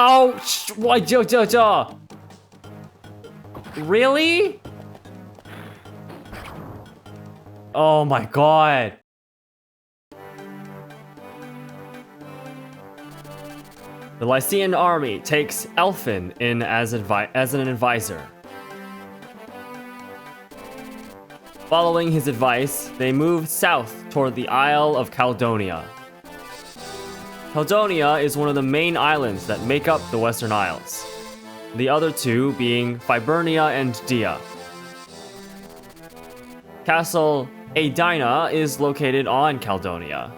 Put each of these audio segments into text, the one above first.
Oh, why, Really? Oh my god. The Lycian army takes Elfin in as an advisor. Following his advice, they move south toward the Isle of Caledonia. Caledonia is one of the main islands that make up the Western Isles, the other two being Fibernia and Dia. Castle Aedina is located on Caledonia.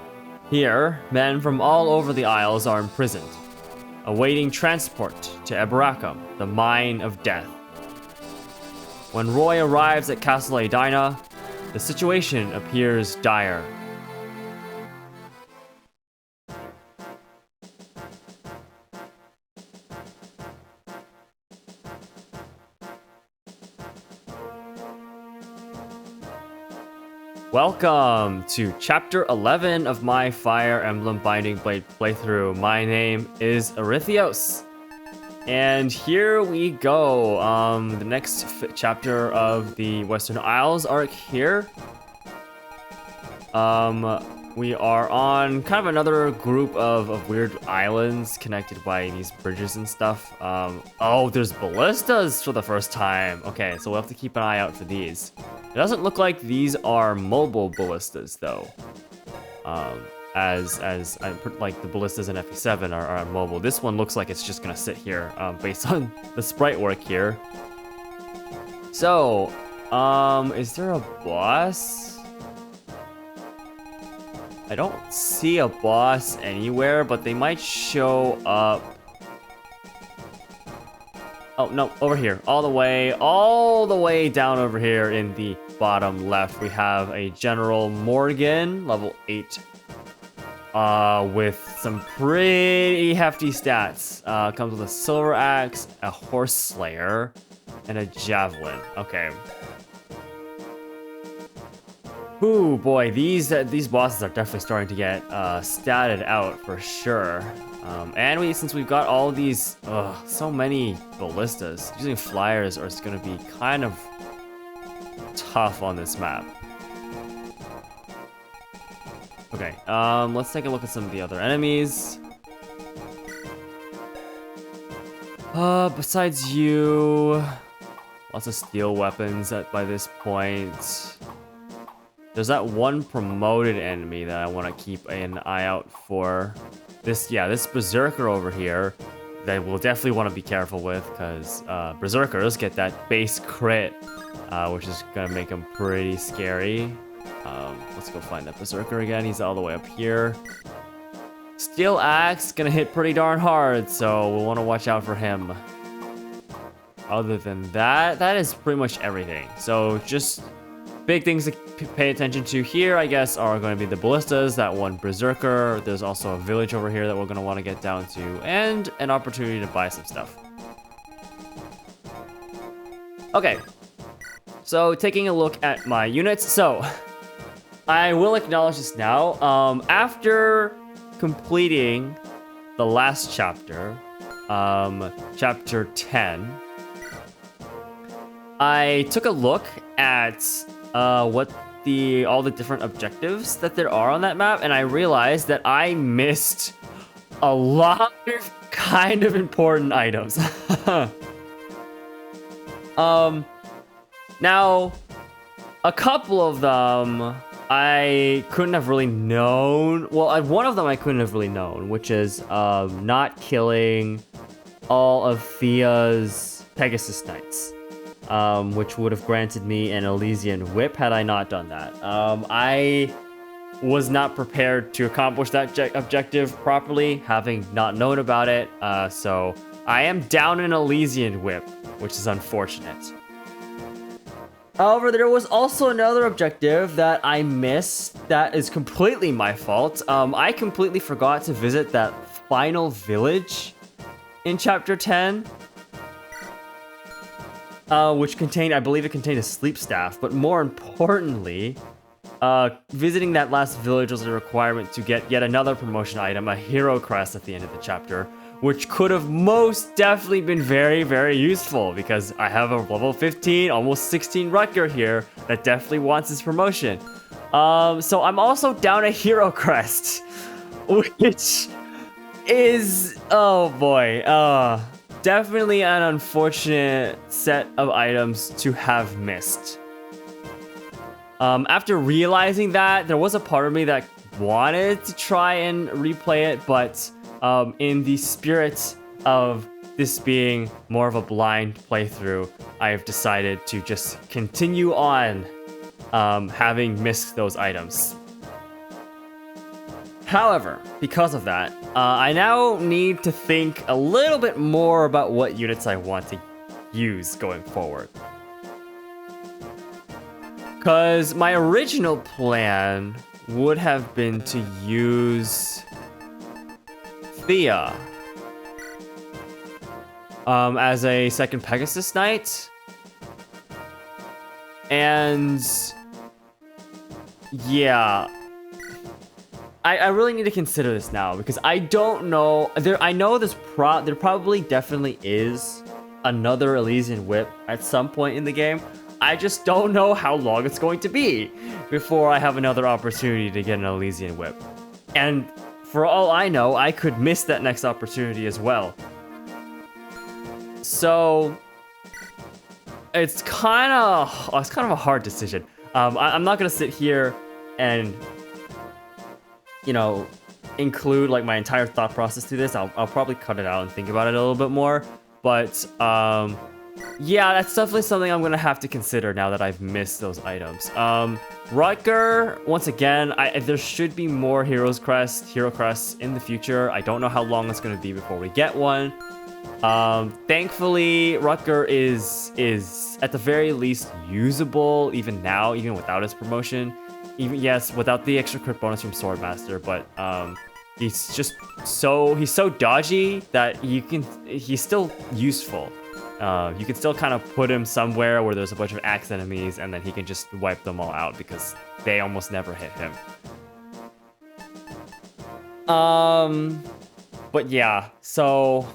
Here, men from all over the Isles are imprisoned, awaiting transport to Eberacum, the Mine of Death. When Roy arrives at Castle Aedina, the situation appears dire. Welcome to Chapter 11 of my Fire Emblem Binding Blade playthrough. My name is Arithios, and here we go. The next chapter of the Western Isles arc here. We are on kind of another group of weird islands connected by these bridges and stuff. Oh, there's ballistas for the first time. Okay, so we'll have to keep an eye out for these. It doesn't look like these are mobile ballistas though. As I put, like, the ballistas in FE7 are mobile. This one looks like it's just gonna sit here, based on the sprite work here. So, is there a boss? I don't see a boss anywhere, but they might show up. Oh, no, over here. All the way down over here in the bottom left, we have a General Morgan, level 8, with some pretty hefty stats. Comes with a Silver Axe, a Horse Slayer, and a Javelin. Okay. Ooh, boy, these bosses are definitely starting to get statted out for sure. And since we've got all these, so many ballistas, using flyers is going to be kind of tough on this map. Okay, let's take a look at some of the other enemies. Besides you, lots of steel weapons by this point. There's that one promoted enemy that I want to keep an eye out for. This Berserker over here that we'll definitely want to be careful with, because Berserkers get that base crit, which is going to make them pretty scary. Let's go find that Berserker again. He's all the way up here. Steel Axe going to hit pretty darn hard, so we'll want to watch out for him. Other than that, that is pretty much everything. So just big things to pay attention to here, I guess, are going to be the ballistas, that one Berserker. There's also a village over here that we're going to want to get down to, and an opportunity to buy some stuff. Okay, so taking a look at my units. So I will acknowledge this now. After completing the last chapter, chapter 10, I took a look at what all the different objectives that there are on that map, and I realized that I missed a lot of kind of important items. Now, a couple of them I couldn't have really known. Well, one of them I couldn't have really known, which is not killing all of Thea's Pegasus Knights. Which would have granted me an Elysian Whip had I not done that. I was not prepared to accomplish that objective properly, having not known about it, so I am down an Elysian Whip, which is unfortunate. However, there was also another objective that I missed that is completely my fault. I completely forgot to visit that final village in Chapter 10. Which contained, I believe it contained a sleep staff, but more importantly, visiting that last village was a requirement to get yet another promotion item, a hero crest at the end of the chapter, which could have most definitely been very, very useful because I have a level 15, almost 16 Rutger here that definitely wants this promotion. So I'm also down a hero crest, which is, oh boy, definitely an unfortunate set of items to have missed. After realizing that, there was a part of me that wanted to try and replay it, but in the spirit of this being more of a blind playthrough, I have decided to just continue on having missed those items. However, because of that, I now need to think a little bit more about what units I want to use going forward. Because my original plan would have been to use Thea as a second Pegasus Knight. And yeah, I really need to consider this now because I don't know. I know there probably definitely is another Elysian Whip at some point in the game. I just don't know how long it's going to be before I have another opportunity to get an Elysian Whip. And for all I know, I could miss that next opportunity as well. So it's kind of a hard decision. I'm not gonna sit here and, you know, include like my entire thought process to this. I'll probably cut it out and think about it a little bit more. But yeah, that's definitely something I'm gonna have to consider now that I've missed those items. Rutger, once again, there should be more hero crests in the future. I don't know how long it's gonna be before we get one. Thankfully, Rutger is at the very least usable even now, even without his promotion. Even without the extra crit bonus from Swordmaster, but he's so dodgy that he's still useful. You can still kind of put him somewhere where there's a bunch of axe enemies, and then he can just wipe them all out because they almost never hit him. But yeah, so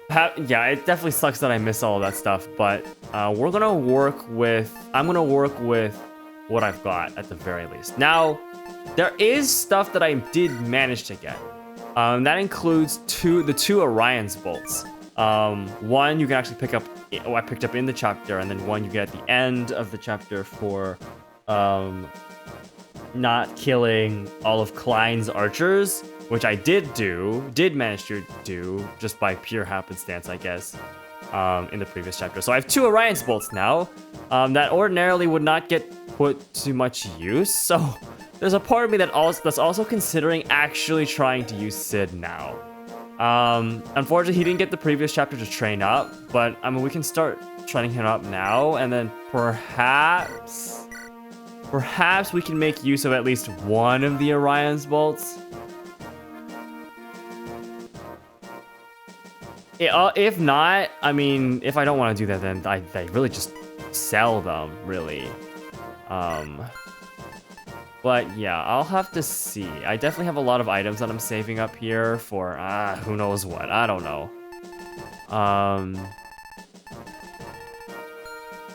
yeah, it definitely sucks that I miss all of that stuff. But I'm gonna work with what I've got at the very least. Now, there is stuff that I did manage to get. That includes the two Orion's bolts. One you can actually pick up. I picked up in the chapter, and then one you get at the end of the chapter for not killing all of Klein's archers, which I did manage to do just by pure happenstance, I guess, in the previous chapter. So I have two Orion's bolts now that ordinarily would not get put to much use. So there's a part of me that's also considering actually trying to use Sid now. Unfortunately, he didn't get the previous chapter to train up, but I mean, we can start training him up now, and then perhaps we can make use of at least one of the Orion's bolts. If not, I mean, if I don't want to do that, then I really just sell them, really. But yeah, I'll have to see. I definitely have a lot of items that I'm saving up here for, who knows what. I don't know.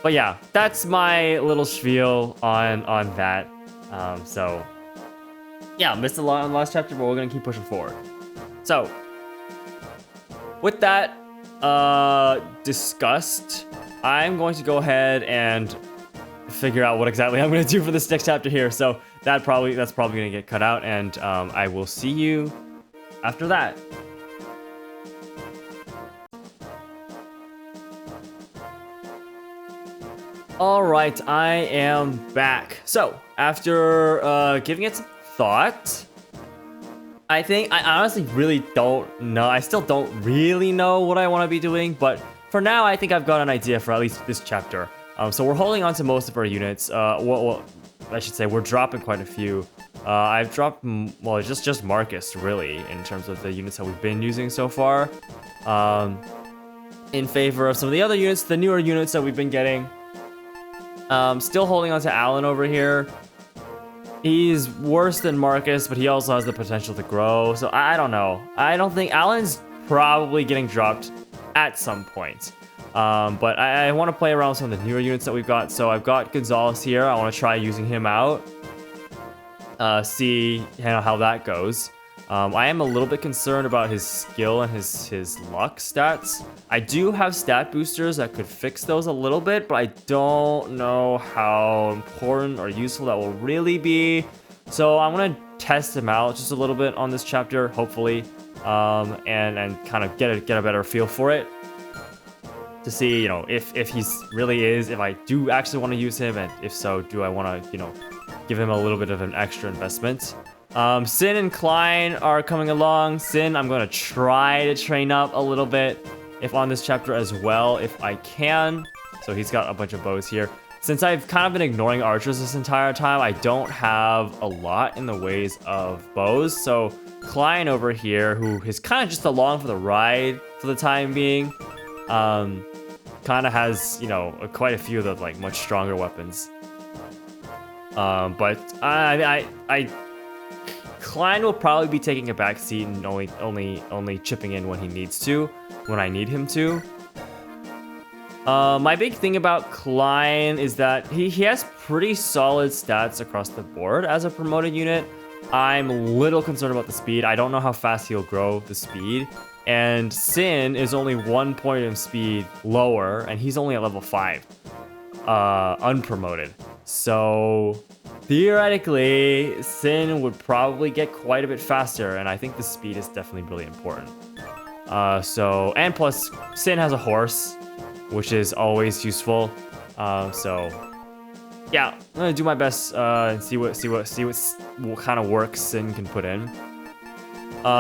But yeah, that's my little spiel on that. So yeah, missed a lot in the last chapter, but we're gonna keep pushing forward. So with that discussed, I'm going to go ahead and figure out what exactly I'm going to do for this next chapter here. So that's probably going to get cut out, and I will see you after that. All right, I am back. So after giving it some thought, I honestly really don't know. I still don't really know what I want to be doing, but for now, I think I've got an idea for at least this chapter. So we're holding on to most of our units. Well, I should say we're dropping quite a few. I've dropped, well, just Marcus, really, in terms of the units that we've been using so far. In favor of some of the other units, the newer units that we've been getting. Still holding on to Alan over here. He's worse than Marcus, but he also has the potential to grow. So I don't know. I don't think Alan's probably getting dropped at some point. But I want to play around with some of the newer units that we've got. So I've got Gonzalez here. I want to try using him out. See how that goes. I am a little bit concerned about his skill and his luck stats. I do have stat boosters that could fix those a little bit, but I don't know how important or useful that will really be. So I'm gonna test him out just a little bit on this chapter, hopefully, and kind of get a better feel for it to see, you know, if he's really is, if I do actually want to use him, and if so, do I want to, you know, give him a little bit of an extra investment. Sin and Klein are coming along. Sin, I'm going to try to train up a little bit if on this chapter as well, if I can. So he's got a bunch of bows here. Since I've kind of been ignoring archers this entire time, I don't have a lot in the ways of bows. So Klein over here, who is kind of just along for the ride for the time being, kind of has, you know, quite a few of the like much stronger weapons. But Klein will probably be taking a back seat and only chipping in when he needs to, when I need him to. My big thing about Klein is that he has pretty solid stats across the board as a promoted unit. I'm a little concerned about the speed. I don't know how fast he'll grow the speed. And Sin is only 1 point of speed lower, and he's only at level 5, unpromoted. So theoretically, Sin would probably get quite a bit faster, and I think the speed is definitely really important. And plus, Sin has a horse, which is always useful. So yeah, I'm gonna do my best and see what kind of work Sin can put in.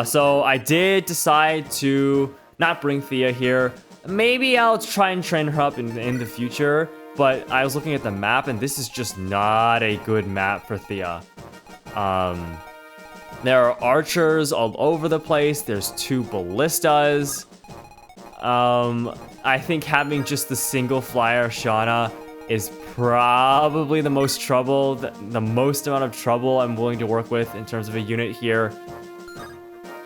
So I did decide to not bring Thea here. Maybe I'll try and train her up in the future, but I was looking at the map and this is just not a good map for Thea. There are archers all over the place. There's 2 ballistas. I think having just the single flyer Shauna is probably the most trouble, the most amount of trouble I'm willing to work with in terms of a unit here.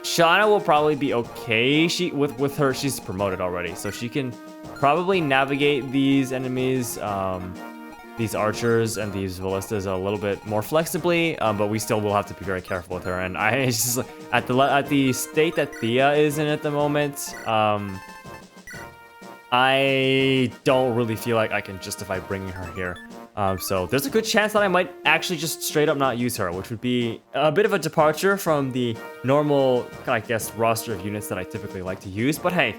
Shauna will probably be okay. With her, she's promoted already, so she can probably navigate these enemies, these archers and these ballistas a little bit more flexibly. But we still will have to be very careful with her. And it's just at the state that Thea is in at the moment, I don't really feel like I can justify bringing her here. So there's a good chance that I might actually just straight up not use her, which would be a bit of a departure from the normal, I guess, roster of units that I typically like to use. But hey,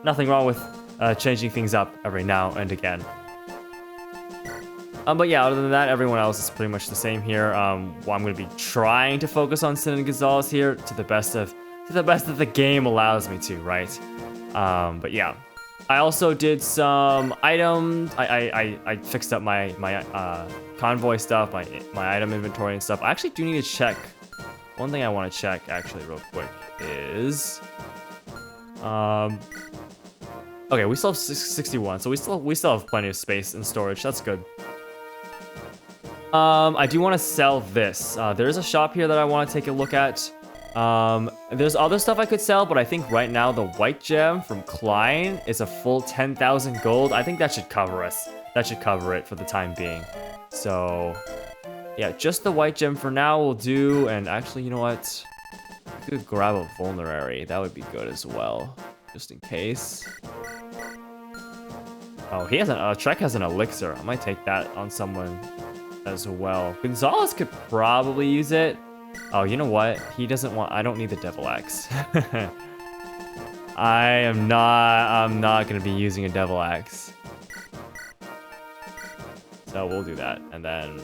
nothing wrong with changing things up every now and again. But yeah, other than that, everyone else is pretty much the same here. Well, I'm going to be trying to focus on Sin and Gonzalez here to the best that the game allows me to, right? But yeah. I also did some items. I fixed up my convoy stuff, my item inventory and stuff. I actually do need to check. One thing I want to check actually real quick is, okay, we still have 61, so we still have plenty of space and storage. That's good. I do want to sell this. There is a shop here that I want to take a look at. There's other stuff I could sell, but I think right now the white gem from Klein is a full 10,000 gold. I think that should cover us. That should cover it for the time being. So yeah, just the white gem for now will do. And actually, you know what? I could grab a vulnerary. That would be good as well, just in case. Oh, Trek has an elixir. I might take that on someone as well. Gonzalez could probably use it. Oh, you know what? He doesn't want... I don't need the Devil Axe. I'm not going to be using a Devil Axe. So we'll do that. And then...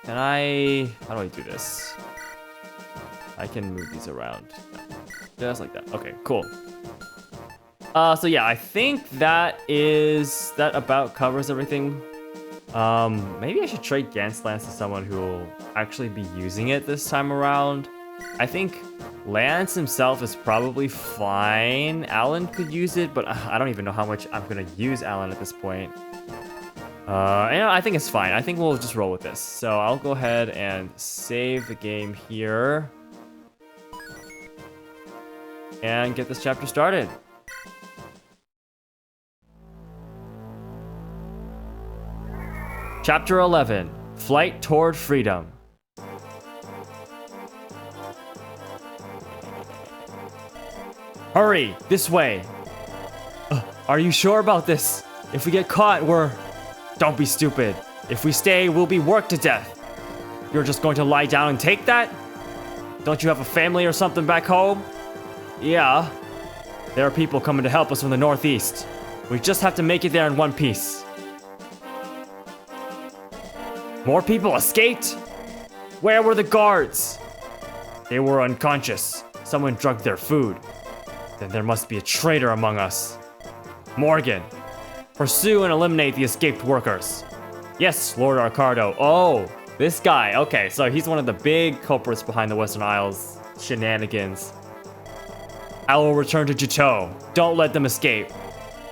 Can I... How do I do this? I can move these around. Just like that. Okay, cool. So yeah, I think that about covers everything. Maybe I should trade Gant's Lance to someone who will actually be using it this time around. I think Lance himself is probably fine. Alan could use it, but I don't even know how much I'm gonna use Alan at this point. I think it's fine. I think we'll just roll with this. So I'll go ahead and save the game here. And get this chapter started. Chapter 11, Flight Toward Freedom. Hurry, this way. Are you sure about this? If we get caught, Don't be stupid. If we stay, we'll be worked to death. You're just going to lie down and take that? Don't you have a family or something back home? Yeah. There are people coming to help us from the northeast. We just have to make it there in one piece. More people escaped? Where were the guards? They were unconscious. Someone drugged their food. Then there must be a traitor among us. Morgan, pursue and eliminate the escaped workers. Yes, Lord Arcardo. Oh, this guy. Okay, so he's one of the big culprits behind the Western Isles shenanigans. I will return to Juteau. Don't let them escape.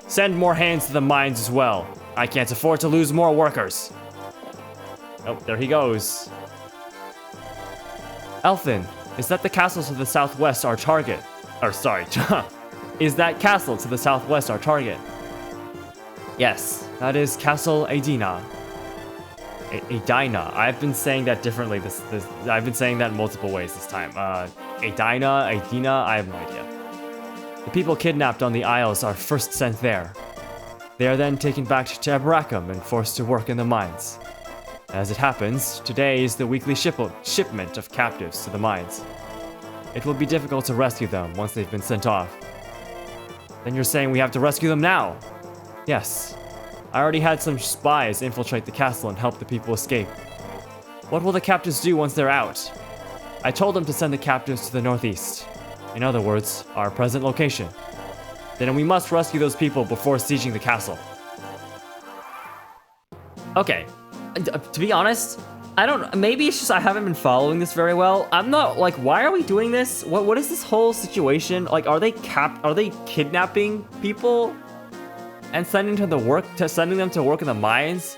Send more hands to the mines as well. I can't afford to lose more workers. Oh, there he goes. Elfin, is that the castle to the southwest our target? Or sorry, is that castle to the southwest our target? Yes, that is Castle Adina. Adina. I've been saying that differently. I've been saying that in multiple ways this time. Adina, I have no idea. The people kidnapped on the Isles are first sent there. They are then taken back to Abracum and forced to work in the mines. As it happens, today is the weekly shipment of captives to the mines. It will be difficult to rescue them once they've been sent off. Then you're saying we have to rescue them now? Yes. I already had some spies infiltrate the castle and help the people escape. What will the captives do once they're out? I told them to send the captives to the northeast. In other words, our present location. Then we must rescue those people before sieging the castle. Okay. To be honest, I don't... Maybe it's just I haven't been following this very well. I'm not... Like, why are we doing this? What is this whole situation? Like, are they kidnapping people and sending them to work in the mines?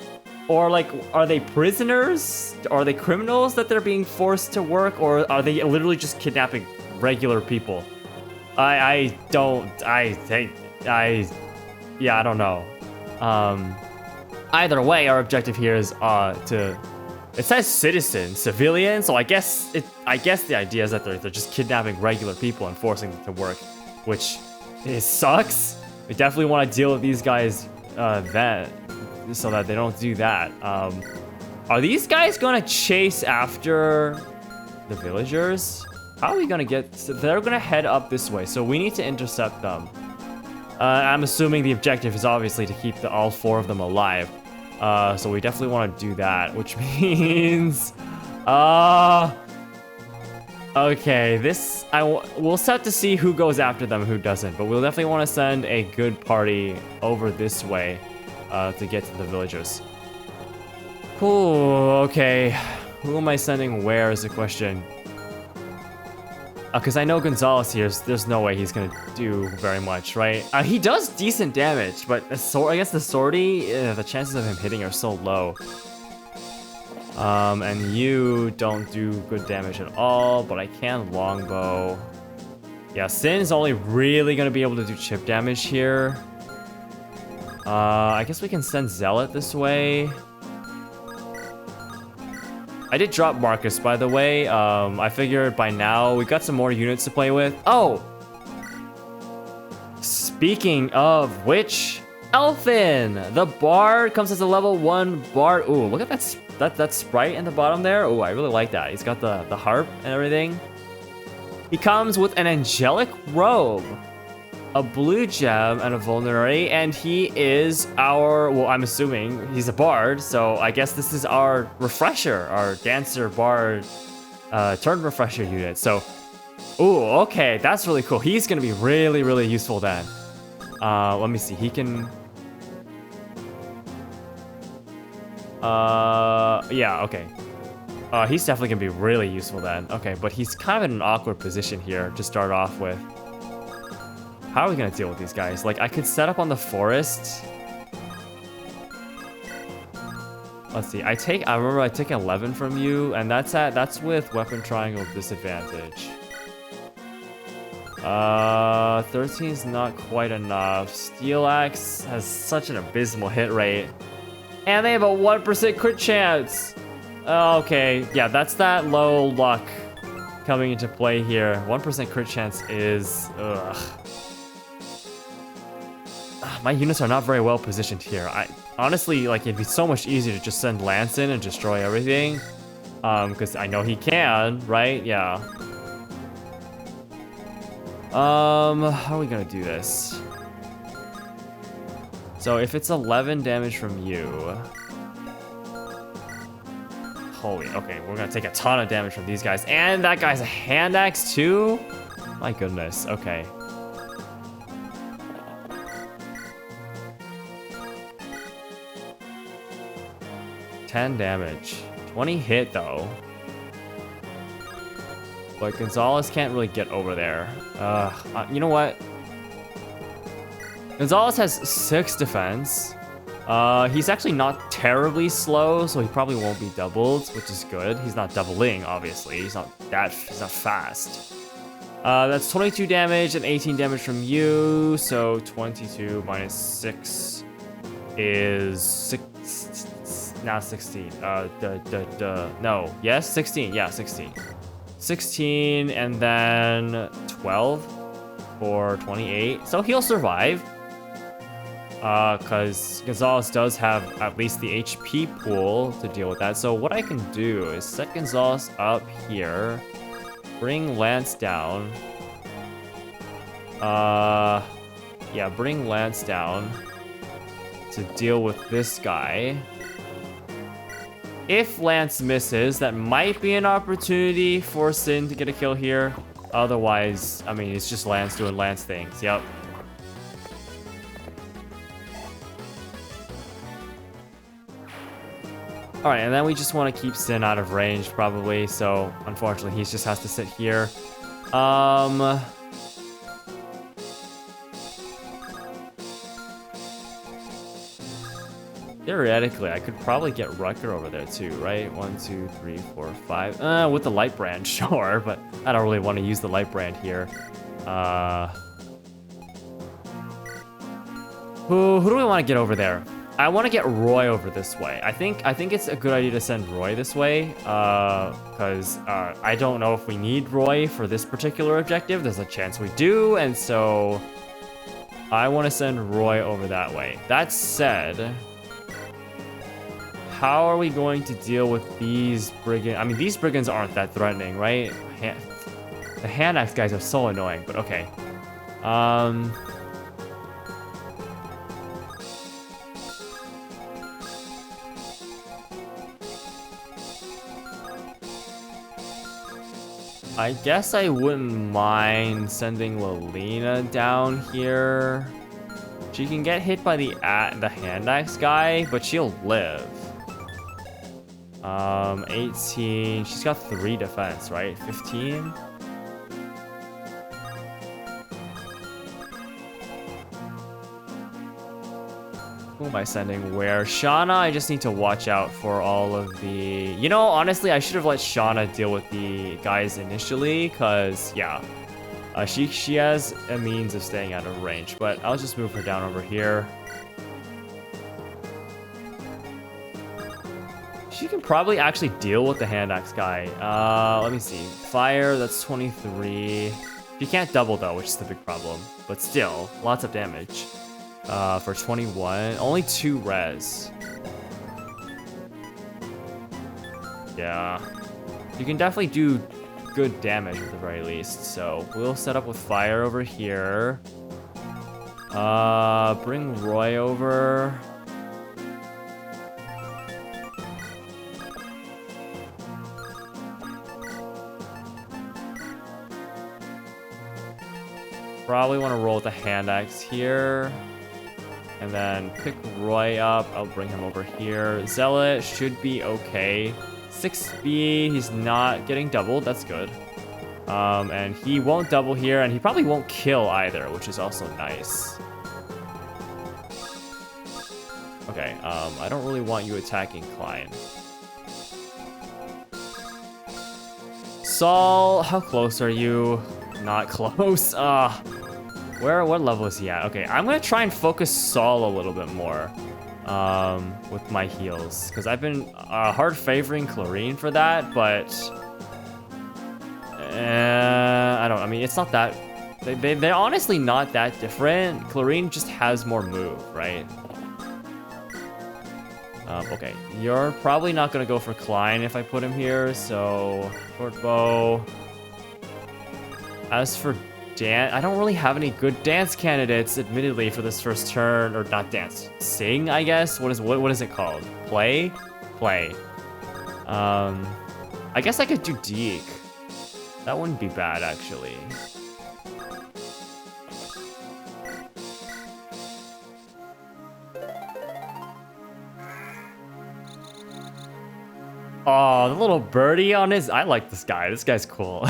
Or, like, are they prisoners? Are they criminals that they're being forced to work? Or are they literally just kidnapping regular people? I don't know. Either way, our objective here is to... It says citizens, civilians, so I guess the idea is that they're just kidnapping regular people and forcing them to work, which it sucks. We definitely want to deal with these guys so that they don't do that. Are these guys gonna chase after the villagers? How are we gonna get... So they're gonna head up this way, so we need to intercept them. I'm assuming the objective is obviously to keep all 4 of them alive. So we definitely want to do that, which means... Okay, we'll set to see who goes after them and who doesn't, but we'll definitely want to send a good party over this way to get to the villagers. Ooh, okay. Who am I sending where is the question. Because I know Gonzalez here, there's no way he's going to do very much, right? He does decent damage, but I guess the sortie, the chances of him hitting are so low. And you don't do good damage at all, but I can longbow. Yeah, Sin's only really going to be able to do chip damage here. I guess we can send Zealot this way. I did drop Marcus, by the way. I figured by now we got some more units to play with. Oh! Speaking of which, Elfin! The Bard comes as a level 1 Bard. Ooh, look at that Sprite in the bottom there. Ooh, I really like that. He's got the harp and everything. He comes with an angelic robe, a blue gem, and a vulnerability, and he is our... Well, I'm assuming he's a bard, so I guess this is our refresher, our dancer bard turn refresher unit. So, ooh, okay, that's really cool. He's gonna be really, really useful then. Let me see. He can... yeah, okay. He's definitely gonna be really useful then. Okay, but he's kind of in an awkward position here to start off with. How are we gonna deal with these guys? Like, I could set up on the forest. Let's see. I remember I took 11 from you, and that's with weapon triangle disadvantage. 13 is not quite enough. Steel Axe has such an abysmal hit rate. And they have a 1% crit chance. Okay, yeah, that's that low luck coming into play here. 1% crit chance is, ugh. My units are not very well positioned here. Honestly, like, it'd be so much easier to just send Lance in and destroy everything. Because I know he can, right? Yeah. How are we gonna do this? So if it's 11 damage from you... Holy, okay, we're gonna take a ton of damage from these guys. And that guy's a hand axe too? My goodness, okay. $10 damage. 20 hit though. But Gonzalez can't really get over there. You know what? Gonzalez has 6 defense. He's actually not terribly slow, so he probably won't be doubled, which is good. He's not doubling, obviously. He's not fast. That's 22 damage and 18 damage from you. So 22 minus 6 is 6. Now 16. No. Yes, 16. Yeah, 16. 16 and then 12 for 28. So he'll survive. Because Gonzalez does have at least the HP pool to deal with that. So what I can do is set Gonzalez up here. Bring Lance down. Yeah, bring Lance down to deal with this guy. If Lance misses, that might be an opportunity for Sin to get a kill here. Otherwise, I mean, it's just Lance doing Lance things. Yep. Alright, and then we just want to keep Sin out of range, probably. So, unfortunately, he just has to sit here. Theoretically, I could probably get Rucker over there too, right? 1, 2, 3, 4, 5. With the light brand, sure, but I don't really want to use the light brand here. Who do we want to get over there? I want to get Roy over this way. I think it's a good idea to send Roy this way, because I don't know if we need Roy for this particular objective. There's a chance we do, and so I want to send Roy over that way. That said, how are we going to deal with these brigands? I mean, these brigands aren't that threatening, right? The hand axe guys are so annoying, but okay. I guess I wouldn't mind sending Lelina down here. She can get hit by the hand axe guy, but she'll live. 18. She's got 3 defense, right? 15. Who am I sending where? Shauna, I just need to watch out for all of the... You know, honestly, I should have let Shauna deal with the guys initially, because, yeah. She has a means of staying out of range, but I'll just move her down over here. She can probably actually deal with the hand axe guy. Let me see. Fire, that's 23. She can't double, though, which is the big problem. But still, lots of damage. For 21. Only 2 res. Yeah. You can definitely do good damage at the very least. So we'll set up with fire over here. Bring Roy over. Probably want to roll with the hand axe here. And then pick Roy up. I'll bring him over here. Zealot should be okay. 6B, he's not getting doubled. That's good. And he won't double here, and he probably won't kill either, which is also nice. Okay, I don't really want you attacking Klein. Saul, how close are you? Not close. What level is he at? Okay, I'm gonna try and focus Saul a little bit more with my heals, because I've been hard favoring Clarine for that, but I mean, it's not that, they're honestly not that different. Clarine just has more move, right? Okay, you're probably not gonna go for Klein if I put him here, so short bow. As for dance, I don't really have any good dance candidates, admittedly, for this first turn, or not dance, sing, I guess. What is it called? Play. I guess I could do Deke. That wouldn't be bad, actually. Oh, the little birdie on his... I like this guy. This guy's cool.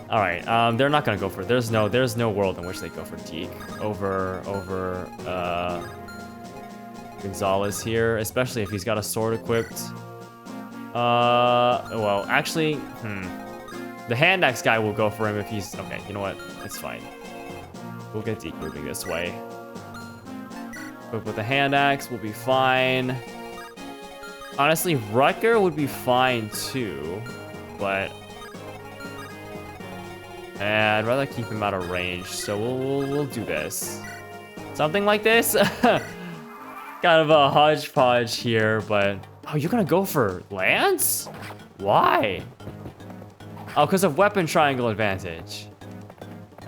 All right, they're not gonna go for it. There's no world in which they go for Deke over Gonzalez here, especially if he's got a sword equipped. Well, actually, the hand axe guy will go for him if he's... Okay, you know what? It's fine. We'll get Deke moving this way. But with the hand axe, we'll be fine. Honestly, Rutger would be fine too, but I'd rather keep him out of range. So we'll do this. Something like this. Kind of a hodgepodge here, but oh, you're gonna go for Lance? Why? Oh, because of weapon triangle advantage.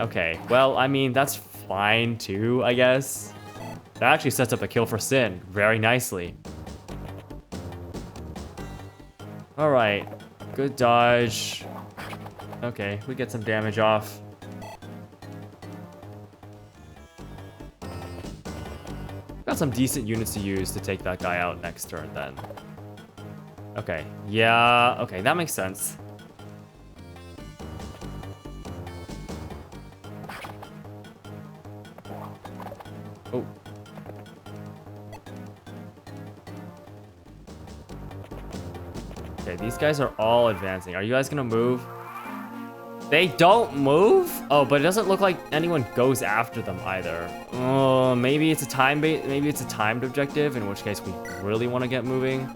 Okay, well, I mean, that's fine too, I guess. That actually sets up a kill for Sin very nicely. All right, good dodge. Okay, we get some damage off. Got some decent units to use to take that guy out next turn then. Okay, yeah, okay, that makes sense. Oh. Okay, these guys are all advancing. Are you guys gonna move? They don't move? Oh, but it doesn't look like anyone goes after them either. Oh, maybe it's a timed objective, in which case we really want to get moving.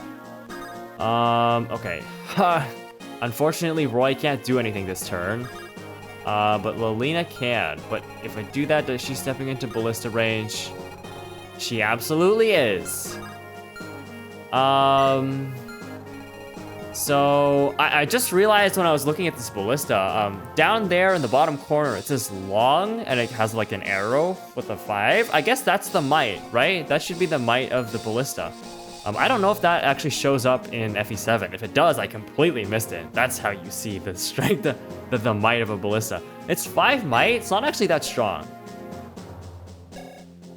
Okay. Unfortunately, Roy can't do anything this turn. But Lelina can. But if I do that, is she stepping into ballista range? She absolutely is. So I just realized when I was looking at this ballista, down there in the bottom corner, it says long and it has like an arrow with a 5. I guess that's the might, right? That should be the might of the ballista. I don't know if that actually shows up in FE7. If it does, I completely missed it. That's how you see the strength, the might of a ballista. It's 5 might. It's not actually that strong.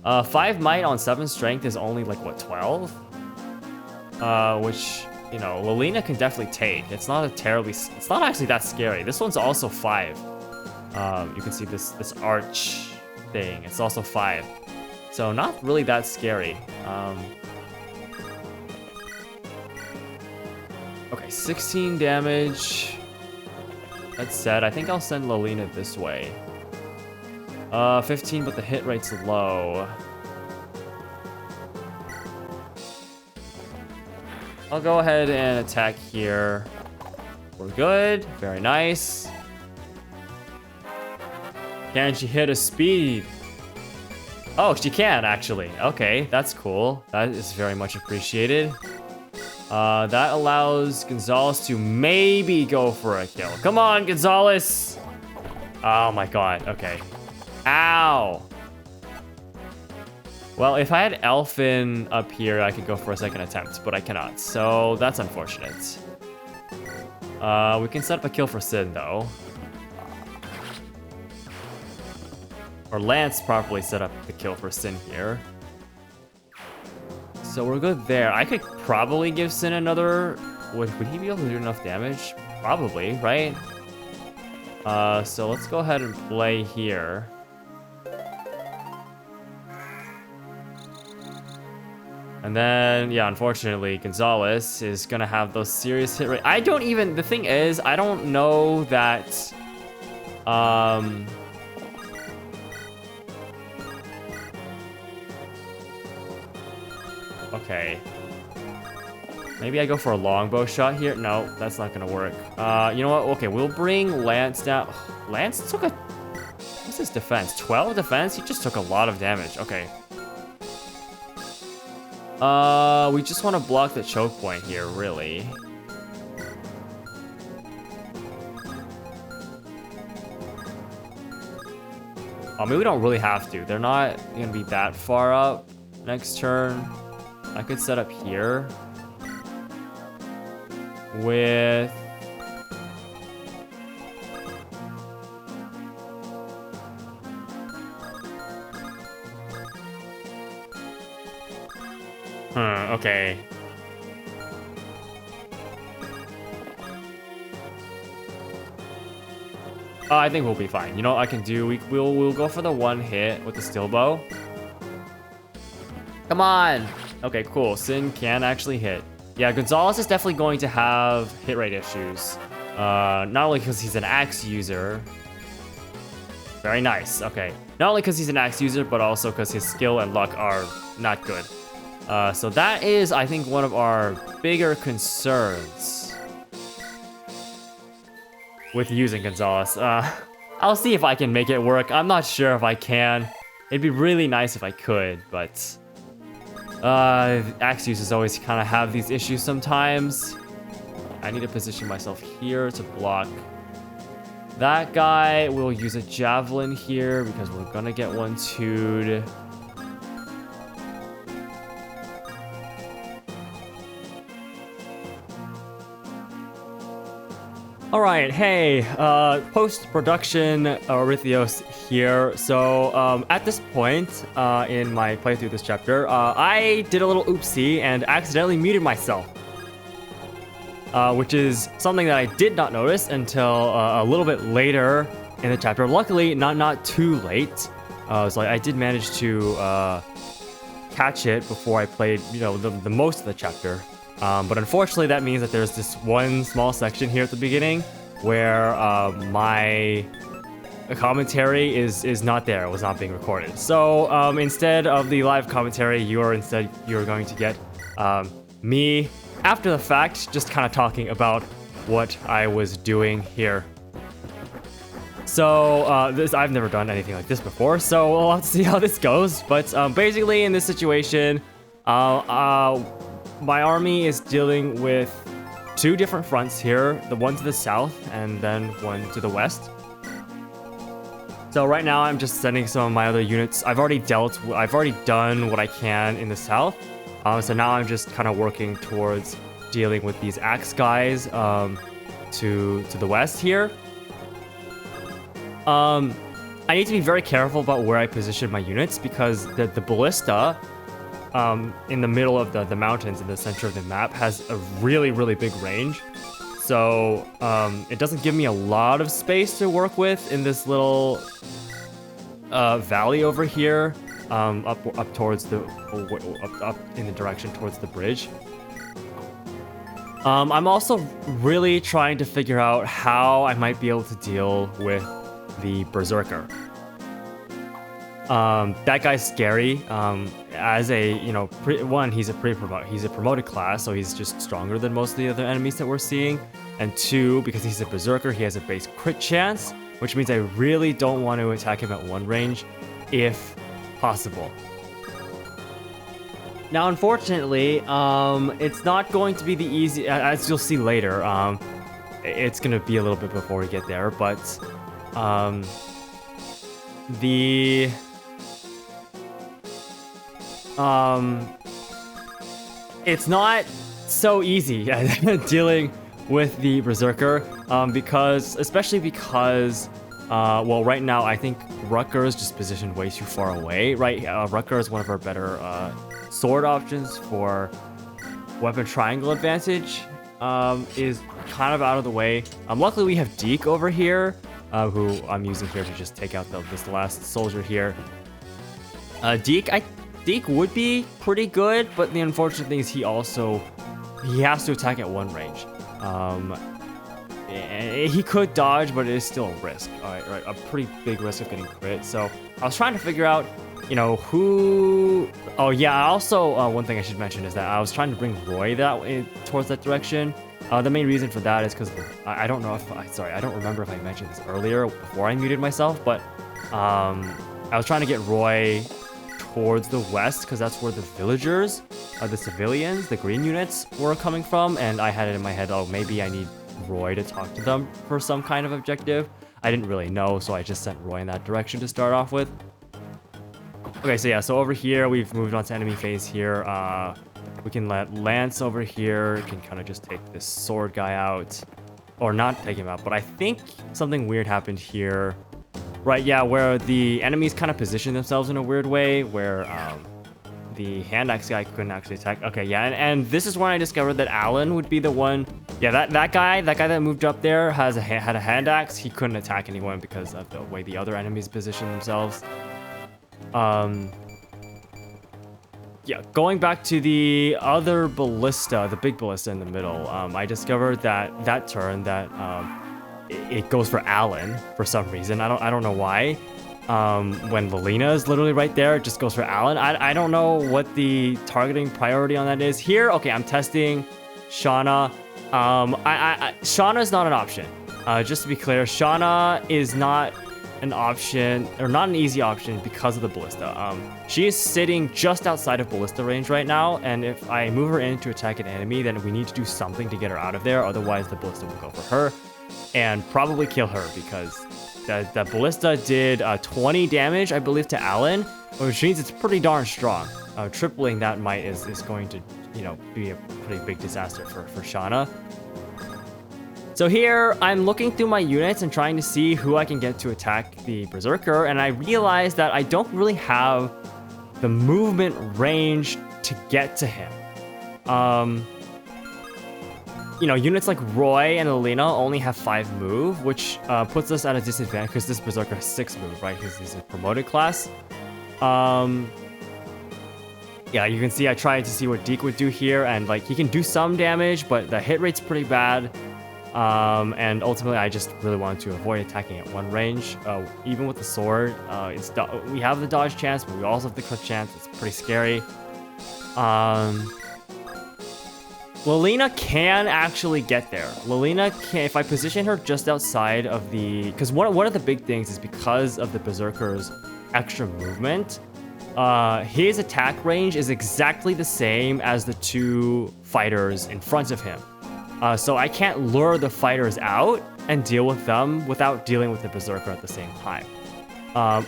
5 might on 7 strength is only like what, 12? Which, you know, Lelina can definitely take. It's not actually that scary. This one's also 5. You can see this arch thing. It's also 5. So not really that scary. Okay, 16 damage. That said, I think I'll send Lelina this way. 15, but the hit rate's low. I'll go ahead and attack here. We're good. Very nice. Can she hit a speed? Oh, she can, actually. Okay, that's cool. That is very much appreciated. That allows Gonzalez to maybe go for a kill. Come on, Gonzalez! Oh my god, okay. Ow! Well, if I had Elfin up here, I could go for a second attempt, but I cannot, so that's unfortunate. We can set up a kill for Sin, though. Or Lance properly set up the kill for Sin here. So we're good there. I could probably give Sin another... Would he be able to do enough damage? Probably, right? So let's go ahead and play here. And then, yeah, unfortunately, Gonzalez is gonna have those serious hit rate. I don't even, the thing is, I don't know that, okay. Maybe I go for a longbow shot here. No, that's not gonna work. You know what? Okay, we'll bring Lance down. Lance took a, what's his defense? 12 defense? He just took a lot of damage. Okay. We just want to block the choke point here, really. I mean, we don't really have to. They're not gonna be that far up next turn. I could set up here with okay. I think we'll be fine. You know what I can do? We'll go for the one hit with the steel bow. Come on. Okay, cool. Sin can actually hit. Yeah, Gonzalez is definitely going to have hit rate issues. Not only because he's an axe user. Very nice. Okay. Not only because he's an axe user, but also because his skill and luck are not good. So that is, I think, one of our bigger concerns with using Gonzalez. I'll see if I can make it work. I'm not sure if I can. It'd be really nice if I could, but axe users always kind of have these issues sometimes. I need to position myself here to block that guy. We'll use a javelin here because we're gonna get 1-2'd. All right, hey, post-production Arithios here. So at this point in my playthrough this chapter, I did a little oopsie and accidentally muted myself, which is something that I did not notice until a little bit later in the chapter. Luckily, not too late. So I did manage to catch it before I played, you know, the most of the chapter. But unfortunately, that means that there's this one small section here at the beginning where my commentary is not there. It was not being recorded. So instead of the live commentary, you're going to get me after the fact, just kind of talking about what I was doing here. So I've never done anything like this before, so we'll have to see how this goes. But basically, in this situation, my army is dealing with two different fronts here, the one to the south and then one to the west. So right now I'm just sending some of my other units. I've already done what I can in the south. So now I'm just kind of working towards dealing with these axe guys to the west here. I need to be very careful about where I position my units because the ballista in the middle of the mountains in the center of the map has a really big range. So it doesn't give me a lot of space to work with in this little valley over here, up towards the up in the direction towards the bridge. I'm also really trying to figure out how I might be able to deal with the berserker. That guy's scary. As a, you know, he's a promoted class, so he's just stronger than most of the other enemies that we're seeing. And two, because he's a berserker, he has a base crit chance, which means I really don't want to attack him at one range, if possible. Now, unfortunately, it's not going to be the easy, as you'll see later. It's gonna be a little bit before we get there, but it's not so easy dealing with the berserker, especially because well, right now I think Rucker is just positioned way too far away. Right, Rucker is one of our better sword options for weapon triangle advantage. Is kind of out of the way. Luckily we have Deke over here, who I'm using here to just take out this last soldier here. Deke, Deke would be pretty good, but the unfortunate thing is he has to attack at one range. He could dodge, but it is still a risk. Right, a pretty big risk of getting crit. So I was trying to figure out, who. Oh yeah. Also, one thing I should mention is that I was trying to bring Roy towards that direction. The main reason for that is because I don't know if I don't remember if I mentioned this earlier before I muted myself, but I was trying to get Roy towards the west because that's where the villagers, the civilians, the green units were coming from, and I had it in my head, oh, maybe I need Roy to talk to them for some kind of objective. I didn't really know, so I just sent Roy in that direction to start off with. Okay, so yeah, so over here we've moved on to enemy phase here. We can let Lance over here, can kind of just take this sword guy out, or not take him out, but I think something weird happened here. Right, yeah, where the enemies kind of position themselves in a weird way, where the hand axe guy couldn't actually attack. Okay, yeah, and this is when I discovered that Alan would be the one. Yeah, that guy that moved up there had a hand axe. He couldn't attack anyone because of the way the other enemies position themselves. Yeah, going back to the other ballista, the big ballista in the middle, I discovered that turn that it goes for Alan for some reason. I don't know why. When Lelina is literally right there, it just goes for Alan. I don't know what the targeting priority on that is. Here, okay, I'm testing Shauna. Shauna is not an option. Just to be clear, Shauna is not an option, or not an easy option because of the ballista. She is sitting just outside of ballista range right now, and if I move her in to attack an enemy, then we need to do something to get her out of there. Otherwise, the ballista will go for her and probably kill her because the ballista did 20 damage, I believe, to Alan, which means it's pretty darn strong. Tripling that might is going to, be a pretty big disaster for Shauna. So here, I'm looking through my units and trying to see who I can get to attack the Berserker, and I realized that I don't really have the movement range to get to him. Units like Roy and Alina only have 5 move, which puts us at a disadvantage because this Berserker has 6 move, right? Because he's a promoted class. Yeah, you can see I tried to see what Deke would do here, and he can do some damage, but the hit rate's pretty bad. And ultimately, I just really wanted to avoid attacking at one range. Even with the sword, we have the dodge chance, but we also have the crit chance. It's pretty scary. Lelina can actually get there. Lelina can, if I position her just outside of because one of the big things is because of the Berserker's extra movement, his attack range is exactly the same as the 2 fighters in front of him. So I can't lure the fighters out and deal with them without dealing with the Berserker at the same time.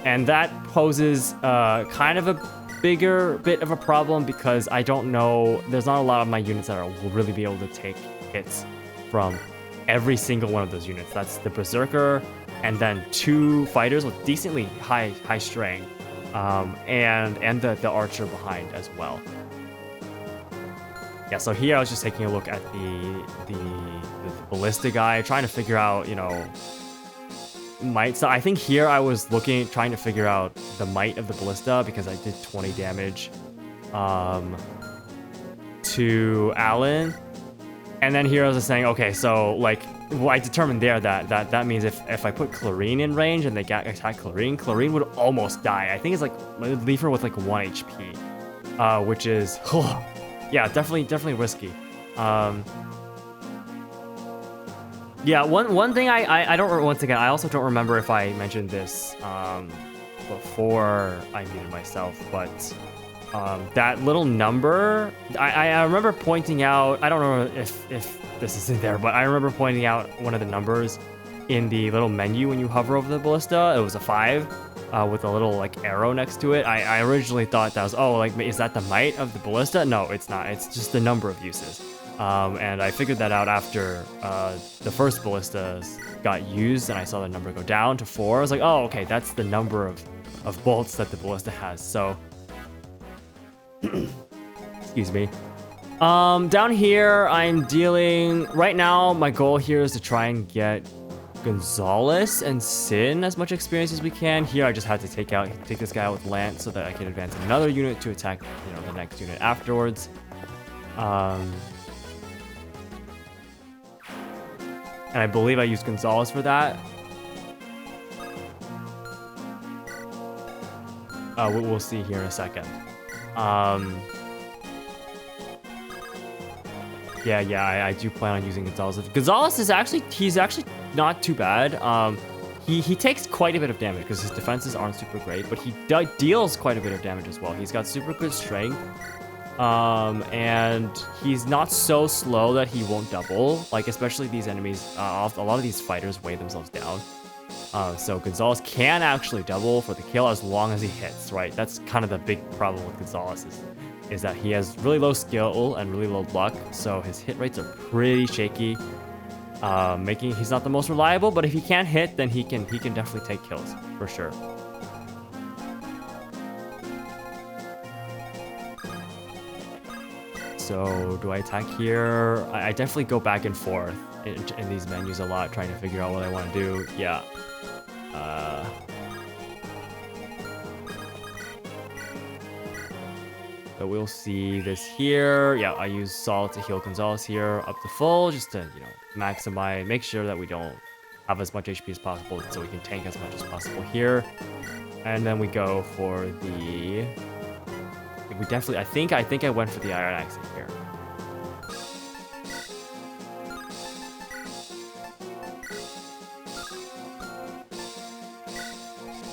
And that poses kind of a bigger bit of a problem because I don't know, there's not a lot of my units that will really be able to take hits from every single one of those units. That's the Berserker and then 2 fighters with decently high strength, and the archer behind as well. Yeah, so here I was just taking a look at the ballista guy, trying to figure out, might. So I think here I was trying to figure out the might of the ballista because I did 20 damage to Alan. And then here I was just saying, okay, so I determined there that means if I put Clarine in range and they attack Clarine would almost die. I think it's it would leave her with 1 HP, which is yeah, definitely risky. Yeah, one thing I don't, once again, I also don't remember if I mentioned this before I muted myself, but that little number, I remember pointing out, I don't know if this is in there, but I remember pointing out one of the numbers in the little menu when you hover over the ballista. It was a 5 with a little arrow next to it. I originally thought that was, is that the might of the ballista? No, it's not. It's just the number of uses. And I figured that out after the first ballista got used and I saw the number go down to 4. I was like, oh, okay, that's the number of bolts that the ballista has. So, excuse me. Down here, I'm dealing, right now, my goal here is to try and get Gonzalez and Sin as much experience as we can. Here I just had to take this guy out with Lance so that I can advance another unit to attack, you know, the next unit afterwards. And I believe I used Gonzalez for that. We'll see here in a second. Yeah, I do plan on using Gonzalez. Gonzalez is he's actually not too bad. He takes quite a bit of damage because his defenses aren't super great, but he deals quite a bit of damage as well. He's got super good strength. And he's not so slow that he won't double. Like, especially these enemies, a lot of these fighters weigh themselves down. So Gonzalez can actually double for the kill as long as he hits, right? That's kind of the big problem with Gonzalez is that he has really low skill and really low luck, so his hit rates are pretty shaky, making he's not the most reliable. But if he can't hit, then he can definitely take kills for sure. So do I attack here? I definitely go back and forth in these menus a lot, trying to figure out what I want to do. Yeah. So we'll see this here. Yeah, I use Salt to heal Gonzalez here up to full, just to, you know, make sure that we don't have as much HP as possible, so we can tank as much as possible here. And then we go for the... I think I went for the Iron Axe here.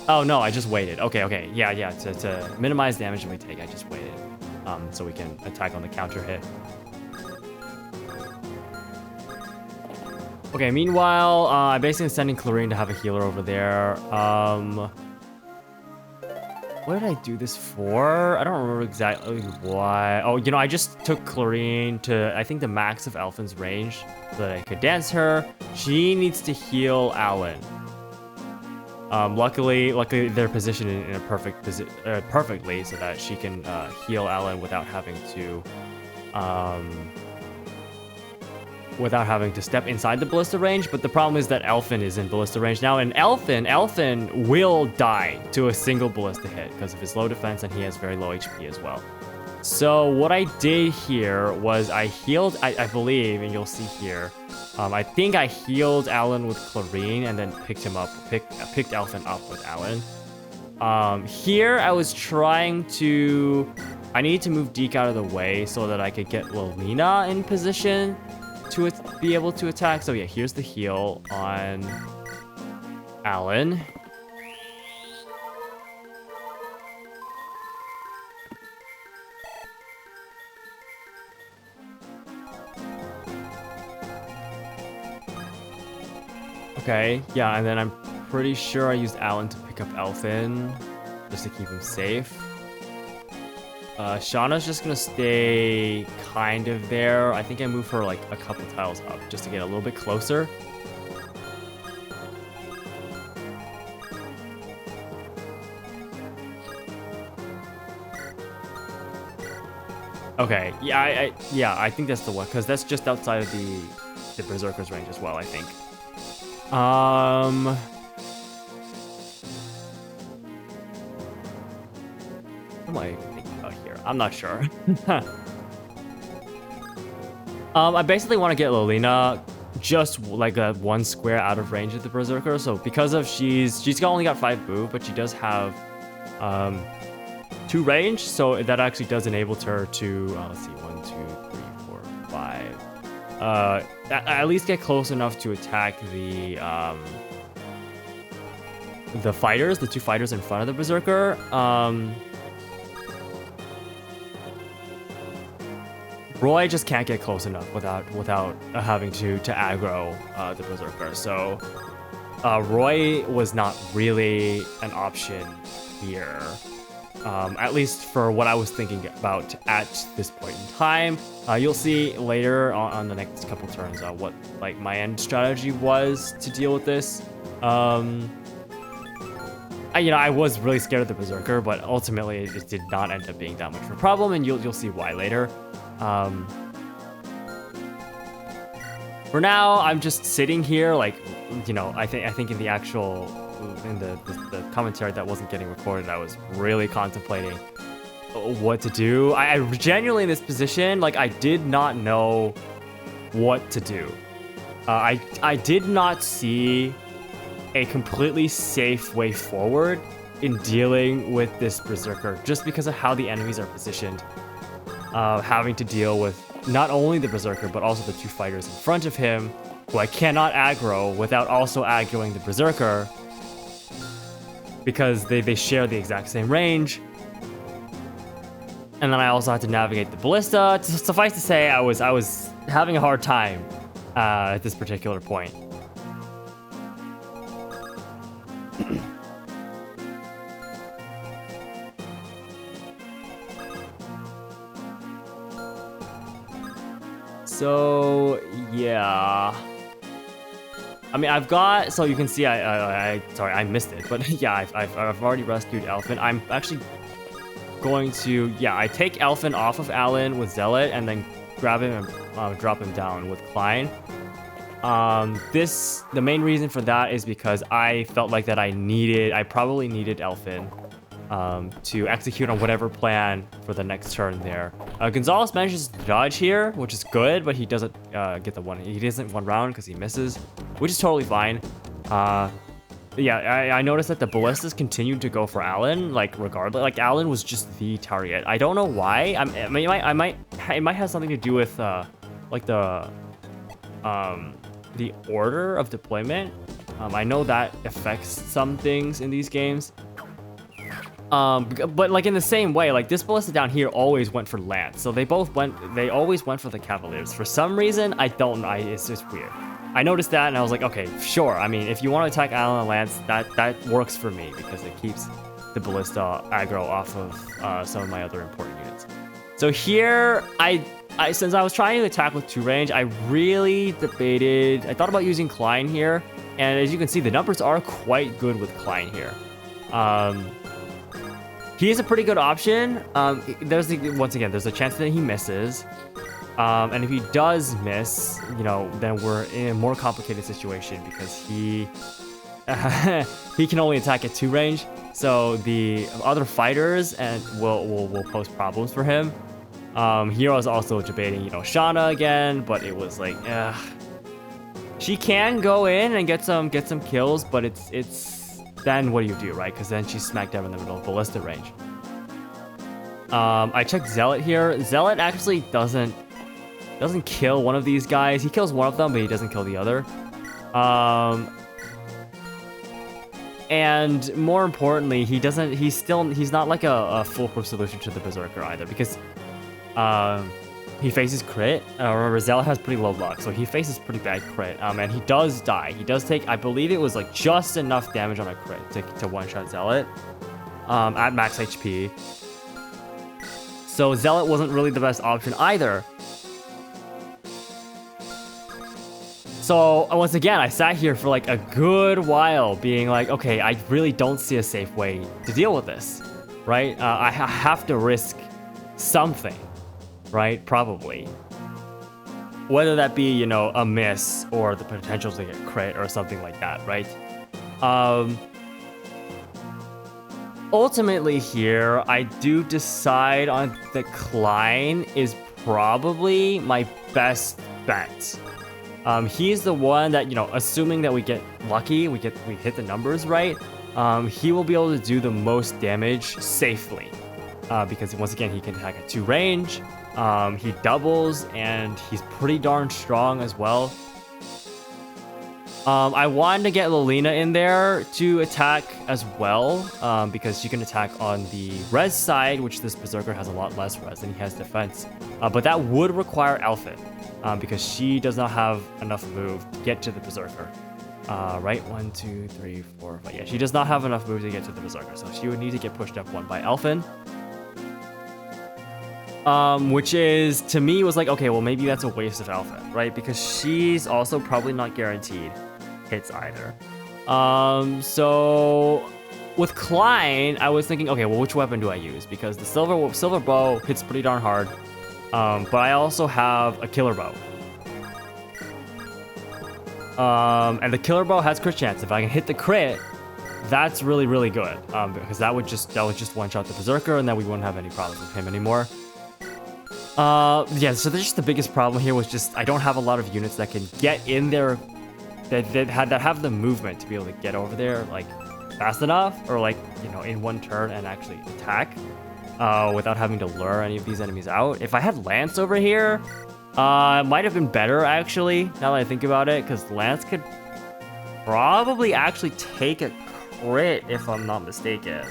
Oh no, I just waited. Okay. Yeah. To minimize damage that we take, I just waited. So we can attack on the counter hit. Okay, meanwhile, I'm basically sending Clarine to have a healer over there. What did I do this for? I don't remember exactly why. Oh, you know, I just took Clarine to, I think, the max of Elfin's range so that I could dance her. She needs to heal Alan. Luckily they're positioned in a perfectly so that she can heal Alan without having to step inside the ballista range. But the problem is that Elfin is in ballista range now, and Elfin will die to a single ballista hit because of his low defense, and he has very low HP as well. So what I did here was I healed, I believe, and you'll see here, I think I healed Alan with Clarine and then picked Elfin up with Alan. Here I was trying to, I needed to move Deke out of the way so that I could get Lilina in position to be able to attack. So yeah, here's the heal on Alan. Okay, yeah, and then I'm pretty sure I used Alan to pick up Elfin just to keep him safe. Shauna's just gonna stay kind of there. I think I move her like a couple tiles up just to get a little bit closer. Okay, yeah, I think that's the one, because that's just outside of the Berserker's range as well, I think. What am I thinking about here? I'm not sure. I basically want to get Lilina just like a one square out of range of the Berserker. So because of she's only got 5 move, but she does have 2 range, so that actually does enable her to let's see, 1, 2, 3, 4, 5. At least get close enough to attack the fighters, the 2 fighters in front of the Berserker. Roy just can't get close enough without having to aggro the Berserker. So Roy was not really an option here. At least for what I was thinking about at this point in time. You'll see later on the next couple turns what like my end strategy was to deal with this. I was really scared of the Berserker, but ultimately it did not end up being that much of a problem, and you'll see why later. For now, I'm just sitting here, like, you know, I think in the actual, in the commentary that wasn't getting recorded, I was really contemplating what to do. I genuinely in this position, like, I did not know what to do. I did not see a completely safe way forward in dealing with this berserker, just because of how the enemies are positioned. Having to deal with not only the berserker, but also the two fighters in front of him, who I cannot aggro without also aggroing the berserker, because they share the exact same range. And then I also had to navigate the ballista. Suffice to say, I was having a hard time at this particular point. So yeah, I mean, I've got, so you can see sorry, I missed it, but yeah, I've already rescued Elfin. I'm actually going to, yeah, I take Elfin off of Alan with Zealot and then grab him and drop him down with Klein. The main reason for that is because I felt like that I probably needed Elfin to execute on whatever plan for the next turn there. Gonzalez manages to dodge here, which is good, but he doesn't get the one. He doesn't one round because he misses, which is totally fine. Yeah, I noticed that the ballistas continued to go for Alan, like regardless. Like Alan was just the target. I don't know why. It might have something to do with like the order of deployment. I know that affects some things in these games. But like in the same way, like this ballista down here always went for Lance. So they always went for the Cavaliers. For some reason, I don't know, it's just weird. I noticed that and I was like, okay, sure. I mean, if you want to attack Alan and Lance, that works for me because it keeps the ballista aggro off of some of my other important units. So here, since I was trying to attack with 2 range, I really debated. I thought about using Klein here. And as you can see, the numbers are quite good with Klein here. He is a pretty good option. Once again, there's a chance that he misses. And if he does miss, you know, then we're in a more complicated situation because he can only attack at 2 range. So the other fighters will pose problems for him. Here I was also debating, you know, Shauna again, but it was like, she can go in and get some kills, but it's then what do you do, right? Because then she's smack dab in the middle of ballista range. I checked Zealot here. Zealot actually doesn't kill one of these guys. He kills one of them, but he doesn't kill the other. And more importantly, he's not like a foolproof solution to the Berserker either, because he faces crit. Remember, Zealot has pretty low luck, so he faces pretty bad crit. And he does die. He does take, I believe it was like just enough damage on a crit to one-shot Zealot at max HP. So Zealot wasn't really the best option either. So once again, I sat here for like a good while being like, okay, I really don't see a safe way to deal with this, right? I have to risk something, right? Probably. Whether that be, you know, a miss or the potential to get crit or something like that, right? Ultimately here, I do decide on the Klein is probably my best bet. He's the one that, you know, assuming that we get lucky, we hit the numbers right, he will be able to do the most damage safely. Because once again, he can attack at 2 range, he doubles, and he's pretty darn strong as well. I wanted to get Lilina in there to attack as well, because she can attack on the res side, which this Berserker has a lot less res, and he has defense. But that would require Elfin, because she does not have enough move to get to the Berserker. Right? 1, 2, 3, 4, 5. Yeah, she does not have enough move to get to the Berserker, so she would need to get pushed up 1 by Elfin. Which is, to me, was like, okay, well, maybe that's a waste of Elfin, right? Because she's also probably not guaranteed hits either. So with Klein, I was thinking, okay, well, which weapon do I use? Because the silver bow hits pretty darn hard, but I also have a killer bow. And the killer bow has crit chance. If I can hit the crit, that's really, really good. Because that would just one-shot the Berserker, and then we wouldn't have any problems with him anymore. Yeah, so there's just the biggest problem here was just I don't have a lot of units that can get in there that have the movement to be able to get over there like fast enough, or like, you know, in one turn and actually attack without having to lure any of these enemies out. If I had Lance over here, it might have been better actually, now that I think about it, because Lance could probably actually take a crit if I'm not mistaken.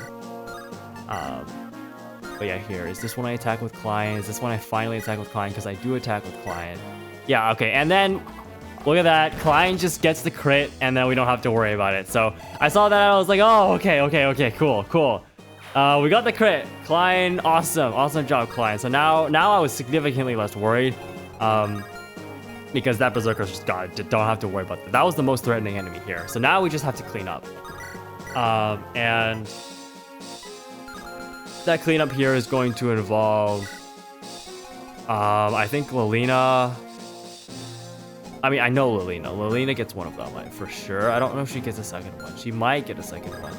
But yeah, here is this when I attack with Klein. Is this when I finally attack with Klein? Because I do attack with Klein. Yeah, okay, and then look at that. Klein just gets the crit, and then we don't have to worry about it. So I saw that, I was like, oh, okay, cool. We got the crit. Klein, awesome job, Klein. So now I was significantly less worried, because that Berserker's just gone. Don't have to worry about that. That was the most threatening enemy here. So now we just have to clean up, and that cleanup here is going to involve, I think Lilina. I mean, I know Lilina. Lilina gets one of them, like, for sure. I don't know if she gets a second one. She might get a second one.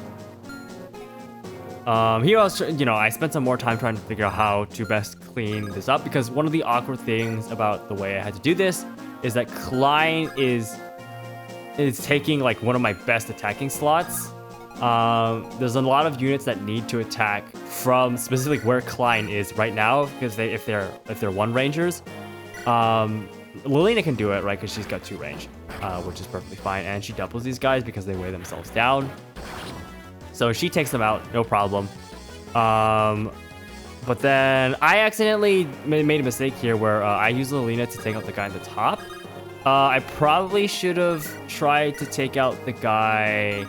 Here I was, you know, I spent some more time trying to figure out how to best clean this up, because one of the awkward things about the way I had to do this is that Klein is taking like one of my best attacking slots. There's a lot of units that need to attack from specifically where Klein is right now, because if they're one rangers. Lilina can do it, right, because she's got 2 range, which is perfectly fine, and she doubles these guys because they weigh themselves down. So she takes them out, no problem. But then I accidentally made a mistake here where I used Lilina to take out the guy at the top. I probably should have tried to take out the guy.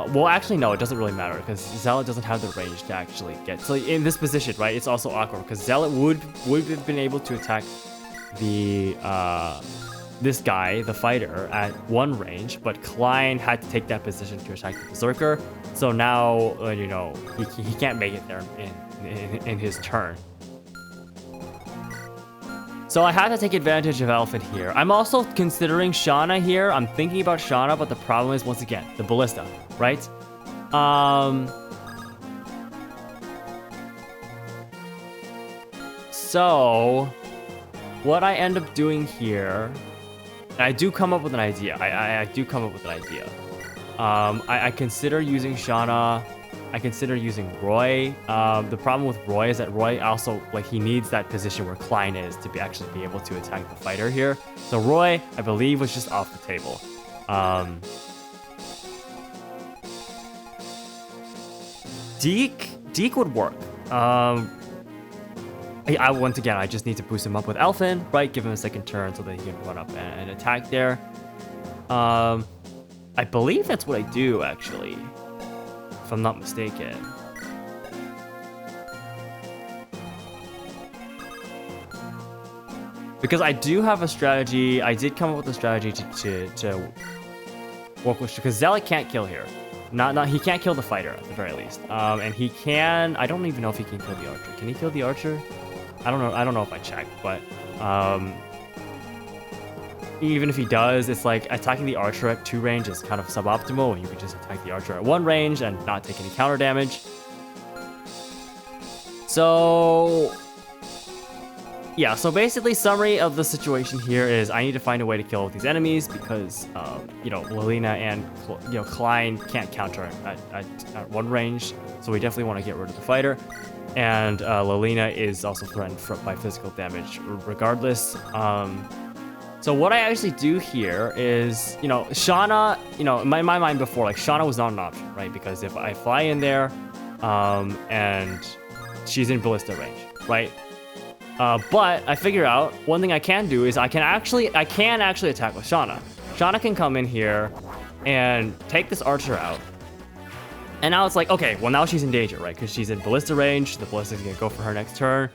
Well, actually, no, it doesn't really matter because Zealot doesn't have the range to actually get. So in this position, right, it's also awkward because Zealot would have been able to attack the this guy, the fighter, at 1 range, but Klein had to take that position to attack the Berserker. So now, you know, he can't make it there in his turn. So I had to take advantage of Elephant here. I'm also considering Shauna here. I'm thinking about Shauna, but the problem is, once again, the ballista, right? So what I end up doing here, I do come up with an idea. I do come up with an idea. I consider using Shauna. I consider using Roy. The problem with Roy is that Roy also, like, he needs that position where Klein is to actually be able to attack the fighter here. So Roy, I believe, was just off the table. Deke would work. Once again, I just need to boost him up with Elfin, right? Give him a second turn so that he can run up and attack there. I believe that's what I do, actually, if I'm not mistaken. Because I do have a strategy. I did come up with a strategy to work with, because Zealot can't kill here. He can't kill the fighter at the very least. And he can. I don't even know if he can kill the archer. Can he kill the archer? I don't know. I don't know if I checked, but even if he does, it's like attacking the archer at 2 range is kind of suboptimal, and you can just attack the archer at 1 range and not take any counter damage. So yeah, so basically, summary of the situation here is I need to find a way to kill these enemies because, you know, Lilina and, you know, Klein can't counter at 1 range, so we definitely want to get rid of the fighter. And Lilina is also threatened by physical damage regardless. So what I actually do here is, you know, Shauna, you know, in my mind before, like, Shauna was not an option, right? Because if I fly in there and she's in ballista range, right? But I figure out one thing I can do is I can actually attack with Shauna. Shauna can come in here and take this archer out. And now it's like, okay, well, now she's in danger, right? Because she's in ballista range. The ballista's gonna go for her next turn.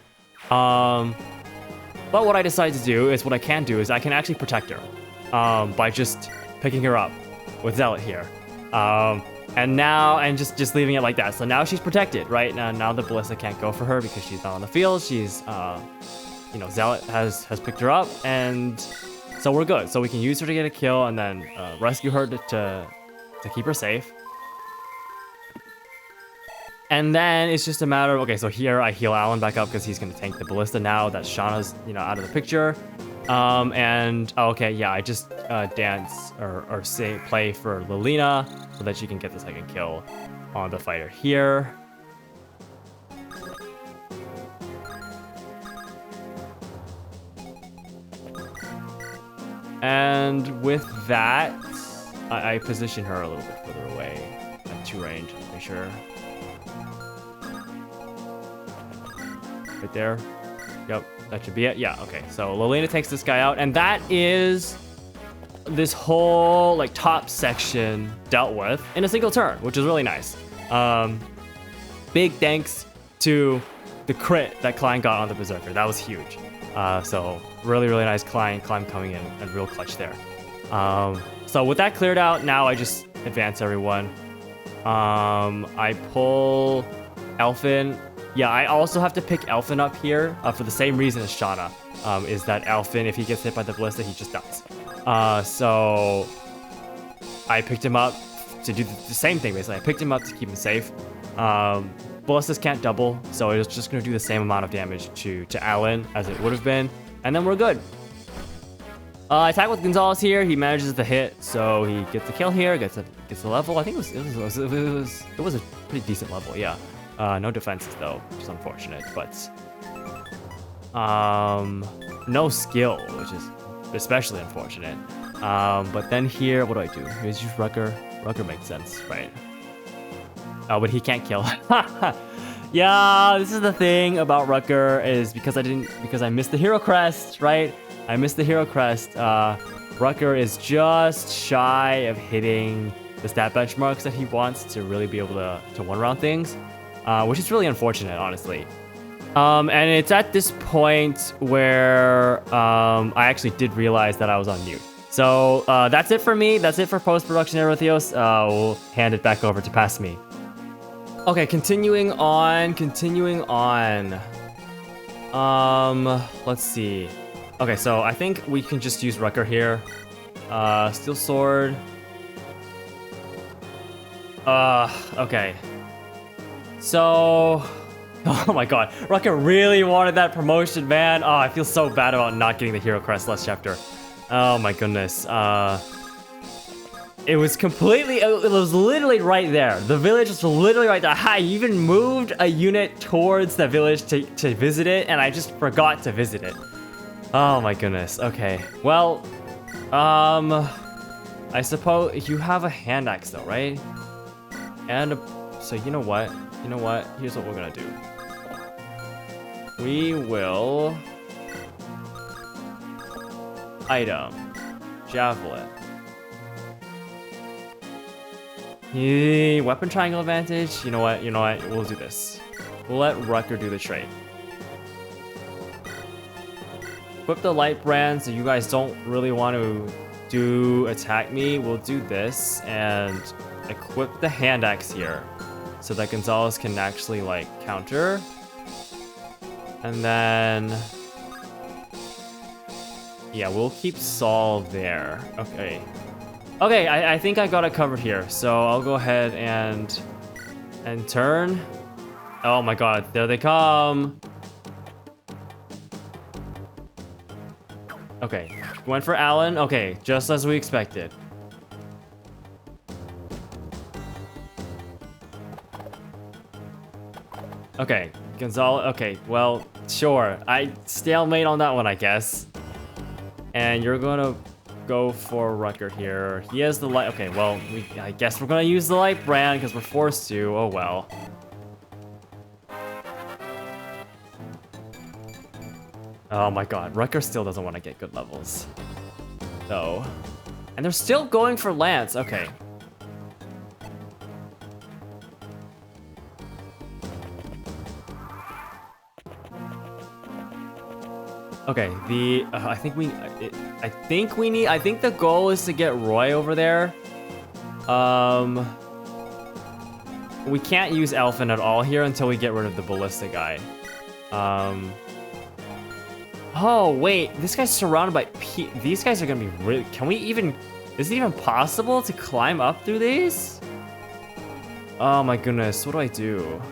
But what I decide to do is, what I can do is I can actually protect her by just picking her up with Zealot here. And just leaving it like that. So now she's protected, right? Now the ballista can't go for her because she's not on the field. She's you know, Zealot has picked her up, and so we're good. So we can use her to get a kill and then rescue her to keep her safe. And then it's just a matter of, okay, so here I heal Alan back up because he's going to tank the ballista now that Shauna's, you know, out of the picture. Okay, yeah, I just dance or play for Lilina so that she can get the second kill on the fighter here. And with that, I position her a little bit further away at 2 range, I'm pretty sure. Right there. Yep, that should be it. Yeah, okay. So Lilina takes this guy out, and that is this whole like top section dealt with in a single turn, which is really nice. Big thanks to the crit that Klein got on the Berserker. That was huge. So really nice Klein coming in and real clutch there. So with that cleared out, now I just advance everyone. I pull Elfin. Yeah, I also have to pick Elfin up here for the same reason as Shauna. Is that Elfin, if he gets hit by the ballista, he just dies. So I picked him up to do the same thing, basically. I picked him up to keep him safe. Ballistas can't double, so it's just going to do the same amount of damage to Alan as it would have been. And then we're good. I attack with Gonzalez here. He manages the hit, so he gets the kill here, gets the level. I think it was a pretty decent level, yeah. No defenses though, which is unfortunate, but no skill, which is especially unfortunate. But then here, what do? Here's use Rucker. Rucker makes sense, right? Oh, but he can't kill. Yeah, this is the thing about Rucker is because I missed the hero crest, right? I missed the hero crest. Rucker is just shy of hitting the stat benchmarks that he wants to really be able to one-round things. Which is really unfortunate, honestly. And it's at this point where I actually did realize that I was on mute. So that's it for me. That's it for post-production, Erothios. We'll hand it back over to Pass Me. Okay, continuing on. Let's see. Okay, so I think we can just use Rucker here. Steel Sword. Okay. So, oh my god, Rucker really wanted that promotion, man. Oh, I feel so bad about not getting the hero crest last chapter. Oh my goodness. It was literally right there. The village was literally right there. I even moved a unit towards the village to visit it, and I just forgot to visit it. Oh my goodness. Okay, well, I suppose you have a hand axe though, right? And so you know what? Here's what we're gonna do. We will item javelin. Weapon triangle advantage. You know what? We'll do this. We'll let Rucker do the trade. Equip the light brand so you guys don't really want to attack me. We'll do this and equip the hand axe here so that Gonzalez can actually like counter. And then yeah, we'll keep Saul there. Okay, I think I got it covered here, so I'll go ahead and turn. Oh my god, there they come. Okay, went for Alan. Okay, just as we expected. Okay, Gonzalo. Okay, well, sure. I stalemate on that one, I guess. And you're gonna go for Rucker here. He has the light. Okay, well, I guess we're gonna use the light brand because we're forced to. Oh well. Oh my god, Rucker still doesn't want to get good levels. Though. And they're still going for Lance. Okay. Okay, I think the goal is to get Roy over there. We can't use Elfin at all here until we get rid of the ballista guy. Oh, wait. This guy's surrounded by these guys are gonna be really... Can we even... Is it even possible to climb up through these? Oh my goodness. What do I do?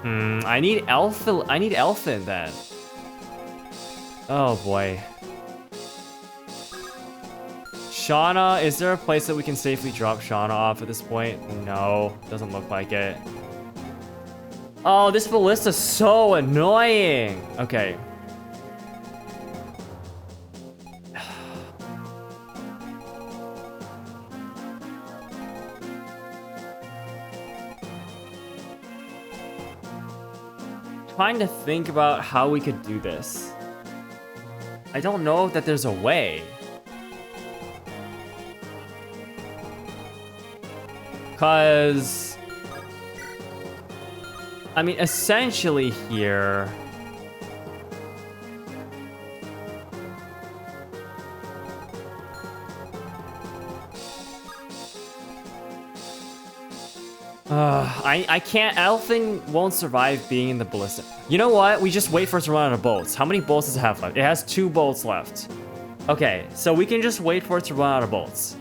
I need Elfin then. Oh boy. Shauna, is there a place that we can safely drop Shauna off at this point? No, doesn't look like it. Oh, this ballista's so annoying. Okay. Trying to think about how we could do this. I don't know that there's a way. Cause I mean, essentially here I can't. Elfin won't survive being in the ballista. You know what? We just wait for it to run out of bolts. How many bolts does it have left? It has 2 bolts left. Okay, so we can just wait for it to run out of bolts.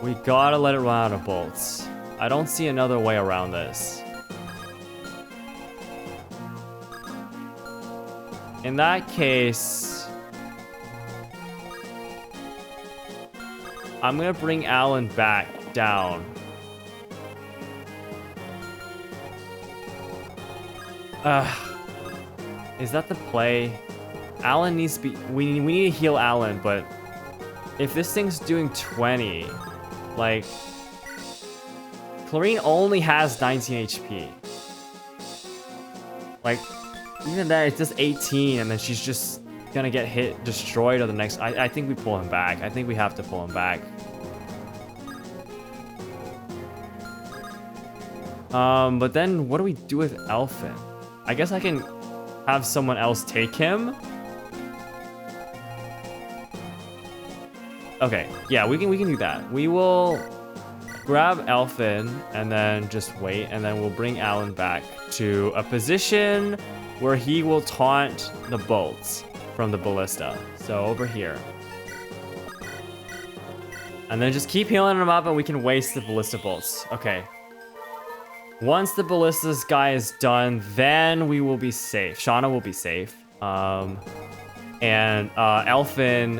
We gotta let it run out of bolts. I don't see another way around this. In that case, I'm gonna bring Alan back down. Is that the play? Alan needs to be... We need to heal Alan, but if this thing's doing 20, like... Clarine only has 19 HP. Like, even that, it's just 18, and then she's just gonna get destroyed on the next... I think we pull him back. I think we have to pull him back. But then what do we do with Elfin? I guess I can have someone else take him. Okay, yeah, we can do that. We will grab Elfin and then just wait, and then we'll bring Alan back to a position where he will taunt the bolts from the ballista. So over here. And then just keep healing him up and we can waste the ballista bolts. Okay. Once the ballista's guy is done, then we will be safe. Shauna will be safe. And Elfin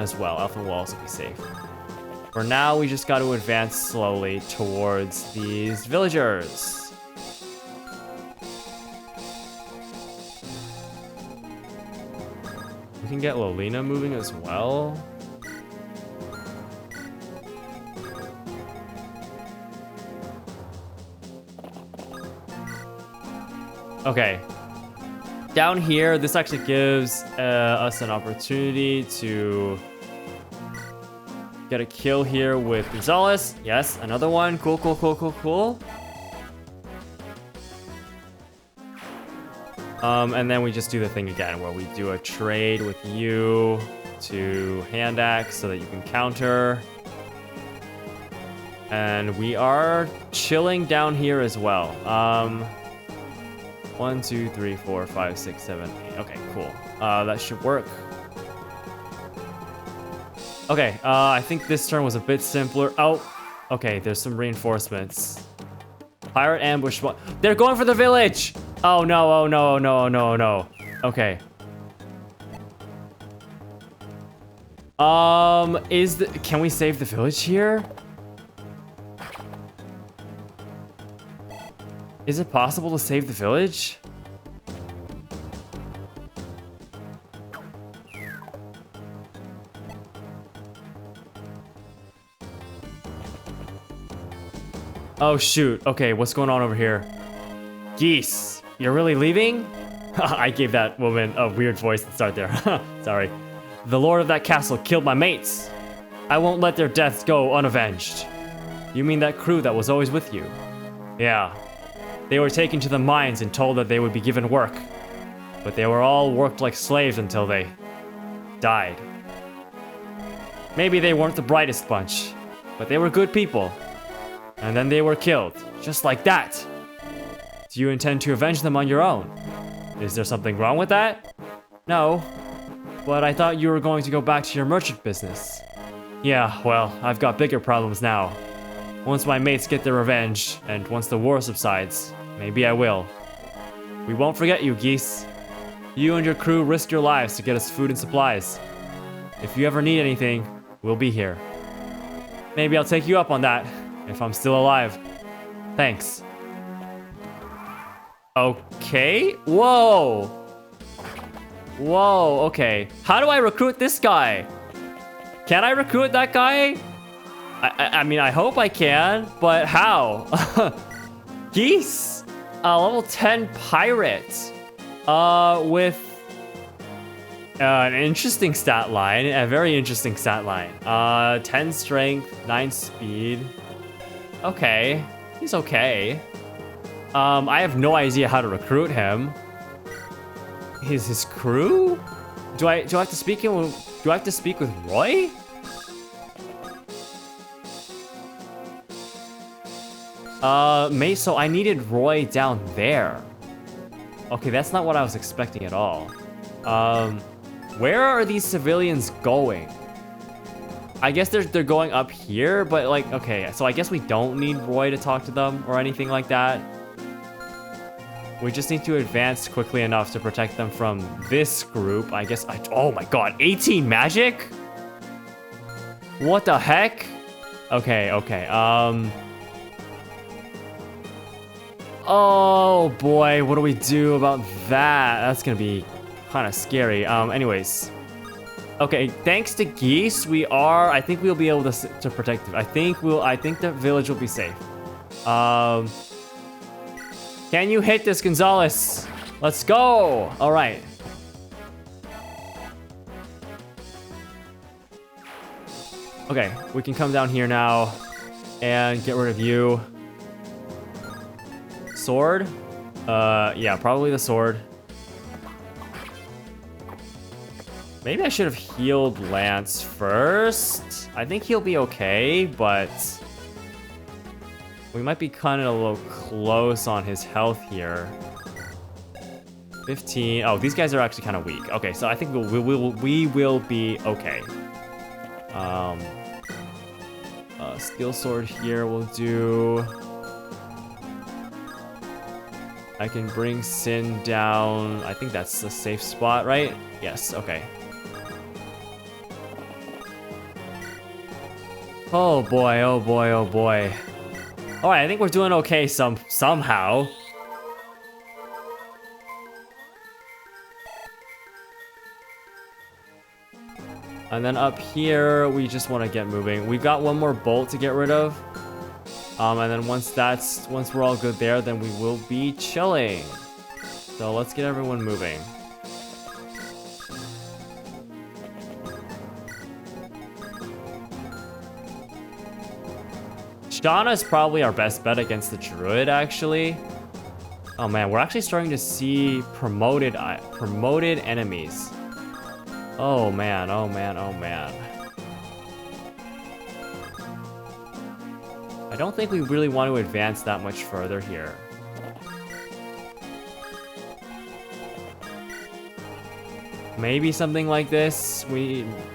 as well. Elfin will also be safe. For now, we just got to advance slowly towards these villagers. We can get Lolina moving as well. Okay. Down here, this actually gives us an opportunity to get a kill here with Gonzalez. Yes, another one. Cool, cool, cool, cool, cool. And then we just do the thing again where we do a trade with you to hand axe so that you can counter. And we are chilling down here as well. 1, 2, 3, 4, 5, 6, 7, 8. Okay, cool. That should work. Okay, I think this turn was a bit simpler. Oh, okay, there's some reinforcements. Pirate ambush. They're going for the village! Oh no, oh no, no, no, no. Okay. Can we save the village here? Is it possible to save the village? Oh shoot, okay, what's going on over here? Geese, you're really leaving? I gave that woman a weird voice to start there. Sorry. The lord of that castle killed my mates. I won't let their deaths go unavenged. You mean that crew that was always with you? Yeah. They were taken to the mines and told that they would be given work. But they were all worked like slaves until they died. Maybe they weren't the brightest bunch, but they were good people. And then they were killed, just like that. Do you intend to avenge them on your own? Is there something wrong with that? No, but I thought you were going to go back to your merchant business. Yeah, well, I've got bigger problems now. Once my mates get their revenge, and once the war subsides, maybe I will. We won't forget you, Geese. You and your crew risked your lives to get us food and supplies. If you ever need anything, we'll be here. Maybe I'll take you up on that, if I'm still alive. Thanks. Okay. Whoa. Whoa, okay. How do I recruit this guy? Can I recruit that guy? I mean, I hope I can, but how? Geese. Level 10 pirate. With an interesting stat line. A very interesting stat line. 10 strength, 9 speed. Okay. He's okay. I have no idea how to recruit him. His crew? Do I have to speak with Roy? Mate, so I needed Roy down there. Okay, that's not what I was expecting at all. Where are these civilians going? I guess they're going up here, but like, okay, so I guess we don't need Roy to talk to them or anything like that. We just need to advance quickly enough to protect them from this group. I guess oh my god, 18 magic? What the heck? Okay. Oh boy, what do we do about that? That's gonna be kind of scary. Anyways. Okay, thanks to Geese, I think we'll be able to protect it. I think the village will be safe. Can you hit this, Gonzalez? Let's go. All right. Okay, we can come down here now and get rid of you. Sword? Yeah, probably the sword. Maybe I should have healed Lance first. I think he'll be okay, but we might be kind of a little close on his health here. 15. Oh, these guys are actually kind of weak. Okay, so I think we will be okay. Skill sword here will do. I can bring Sin down. I think that's a safe spot, right? Yes, okay. Oh boy, oh boy, oh boy. Alright, I think we're doing okay somehow. And then up here, we just want to get moving. We've got one more bolt to get rid of. And then once we're all good there, then we will be chilling. So let's get everyone moving. Shauna is probably our best bet against the Druid, actually. Oh man, we're actually starting to see promoted enemies. Oh man, oh man, oh man. I don't think we really want to advance that much further here. Maybe something like this.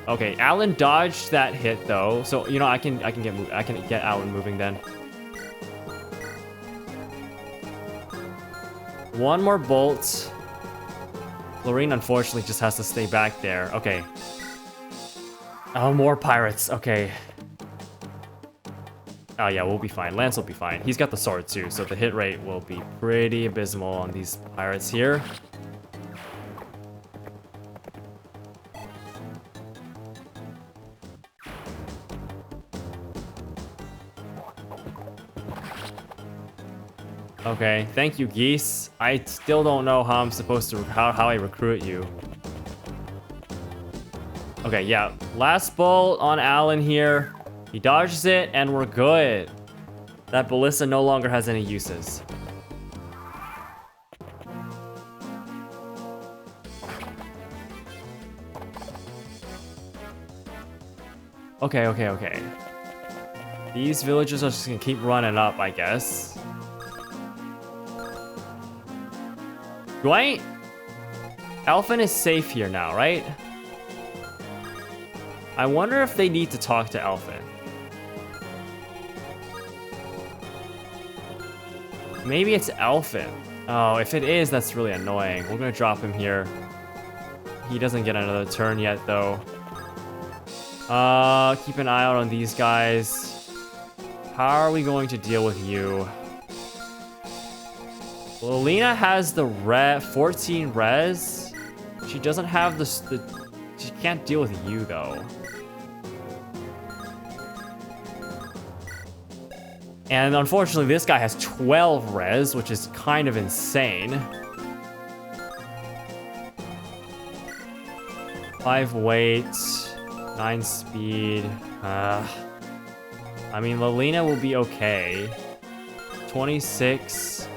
Okay, Alan dodged that hit though, so you know I can get Alan moving then. One more bolt. Lorene unfortunately just has to stay back there. Okay. Oh, more pirates. Okay. Oh yeah, we'll be fine. Lance will be fine. He's got the sword too, so the hit rate will be pretty abysmal on these pirates here. Okay, thank you, Geese. I still don't know how I'm supposed to how I recruit you. Okay, yeah. Last bolt on Alan here. He dodges it, and we're good. That ballista no longer has any uses. Okay. These villagers are just gonna keep running up, I guess. Elfin is safe here now, right? I wonder if they need to talk to Elfin. Maybe it's Elfin. Oh, if it is, that's really annoying. We're gonna drop him here. He doesn't get another turn yet, though. Keep an eye out on these guys. How are we going to deal with you? Well, Lena has the 14 res. She doesn't have she can't deal with you, though. And unfortunately, this guy has 12 res, which is kind of insane. 5 weight, 9 speed. I mean, Lelina will be okay. 26.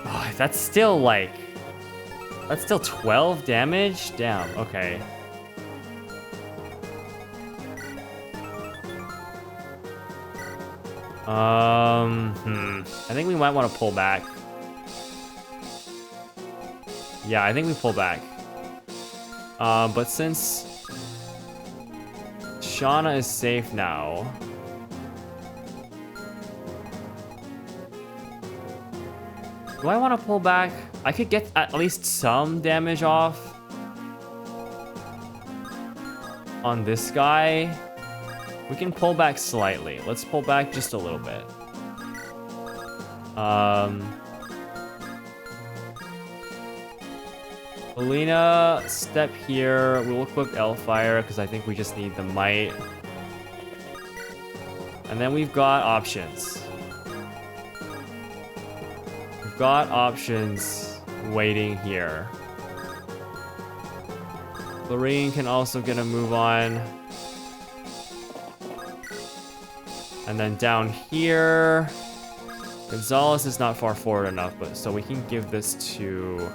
Oh, that's still 12 damage? Damn, okay. I think we might want to pull back. Yeah, I think we pull back. But since Shauna is safe now, do I want to pull back? I could get at least some damage off on this guy. We can pull back slightly. Let's pull back just a little bit. Alina, step here. We'll equip Elfire because I think we just need the might. And then we've got options. We've got options waiting here. Lorene can also get a move on. And then down here, Gonzalez is not far forward enough, but so we can give this to...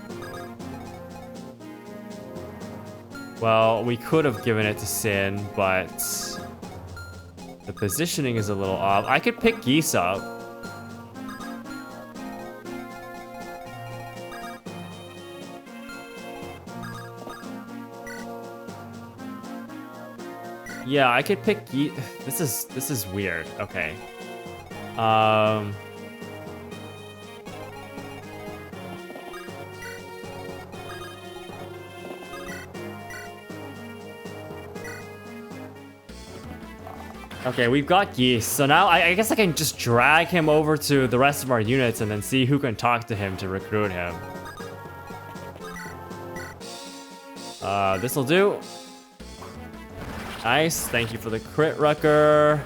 Well, we could have given it to Sin, but the positioning is a little off. I could pick Geese up. Yeah, I could pick Geese. This is weird. Okay. Okay, we've got Geese. So now I guess I can just drag him over to the rest of our units and then see who can talk to him to recruit him. This'll do. Nice, thank you for the crit, Rucker.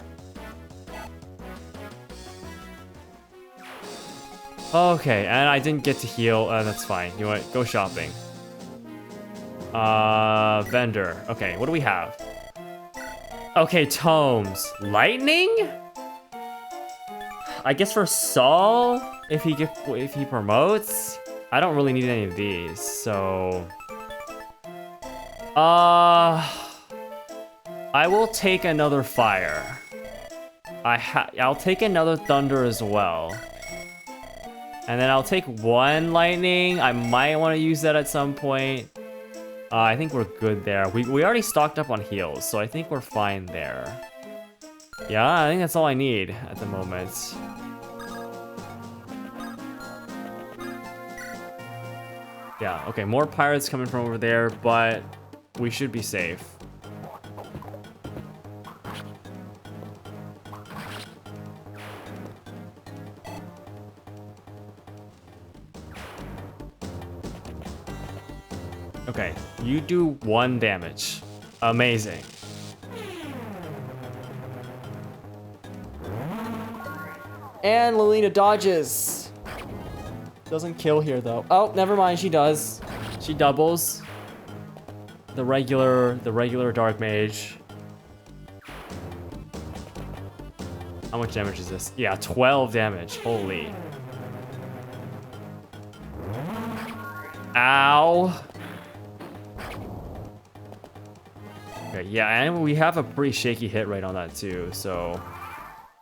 Okay, and I didn't get to heal. That's fine. You know what? Go shopping. Vendor. Okay, what do we have? Okay, tomes. Lightning? I guess for Saul, if he promotes, I don't really need any of these. So, I will take another fire. I'll take another thunder as well. And then I'll take one lightning. I might want to use that at some point. I think we're good there. We already stocked up on heals, so I think we're fine there. Yeah, I think that's all I need at the moment. Yeah, okay, more pirates coming from over there, but we should be safe. Okay, you do 1 damage. Amazing. And Lelina dodges. Doesn't kill here though. Oh, never mind, she does. She doubles. The regular dark mage. How much damage is this? Yeah, 12 damage. Holy. Ow. Okay, yeah, and we have a pretty shaky hit rate on that too, so...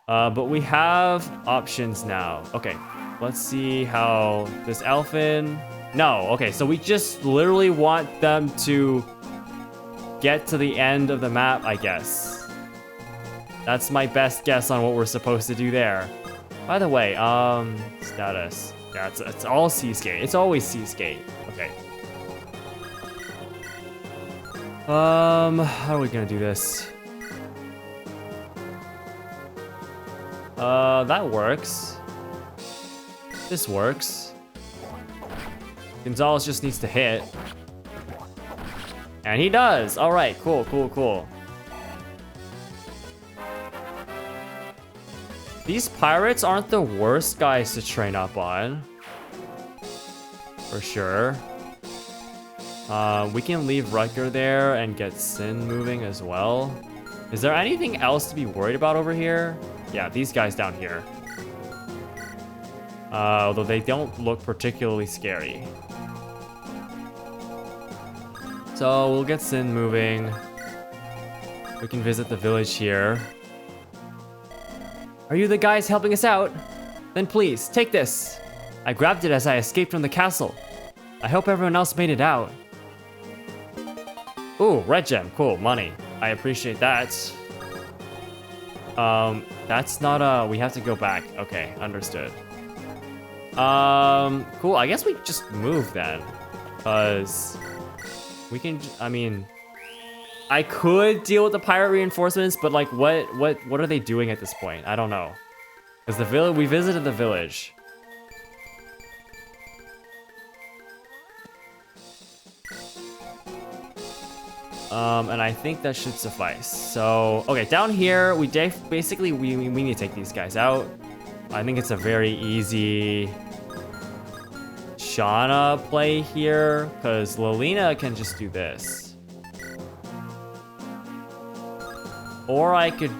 but we have options now. Okay, let's see how this Elfin... No, okay, so we just literally want them to get to the end of the map, I guess. That's my best guess on what we're supposed to do there. By the way, status. Yeah, it's all Seascape. It's always Seascape. Okay. How are we gonna do this? That works. This works. Gonzalez just needs to hit. And he does! Alright, cool, cool, cool. These pirates aren't the worst guys to train up on. For sure. We can leave Rutger there and get Sin moving as well. Is there anything else to be worried about over here? Yeah, these guys down here. Although they don't look particularly scary. So we'll get Sin moving. We can visit the village here. Are you the guys helping us out? Then please, take this. I grabbed it as I escaped from the castle. I hope everyone else made it out. Ooh, red gem, cool, money. I appreciate that. That's not we have to go back. Okay, understood. Cool, I guess we just move then. Cause we can, I mean, I could deal with the pirate reinforcements, but like what are they doing at this point? I don't know. Cause the village, we visited the village. And I think that should suffice. So, okay, down here, we basically need to take these guys out. I think it's a very easy Shauna play here, because Lilina can just do this. Or I could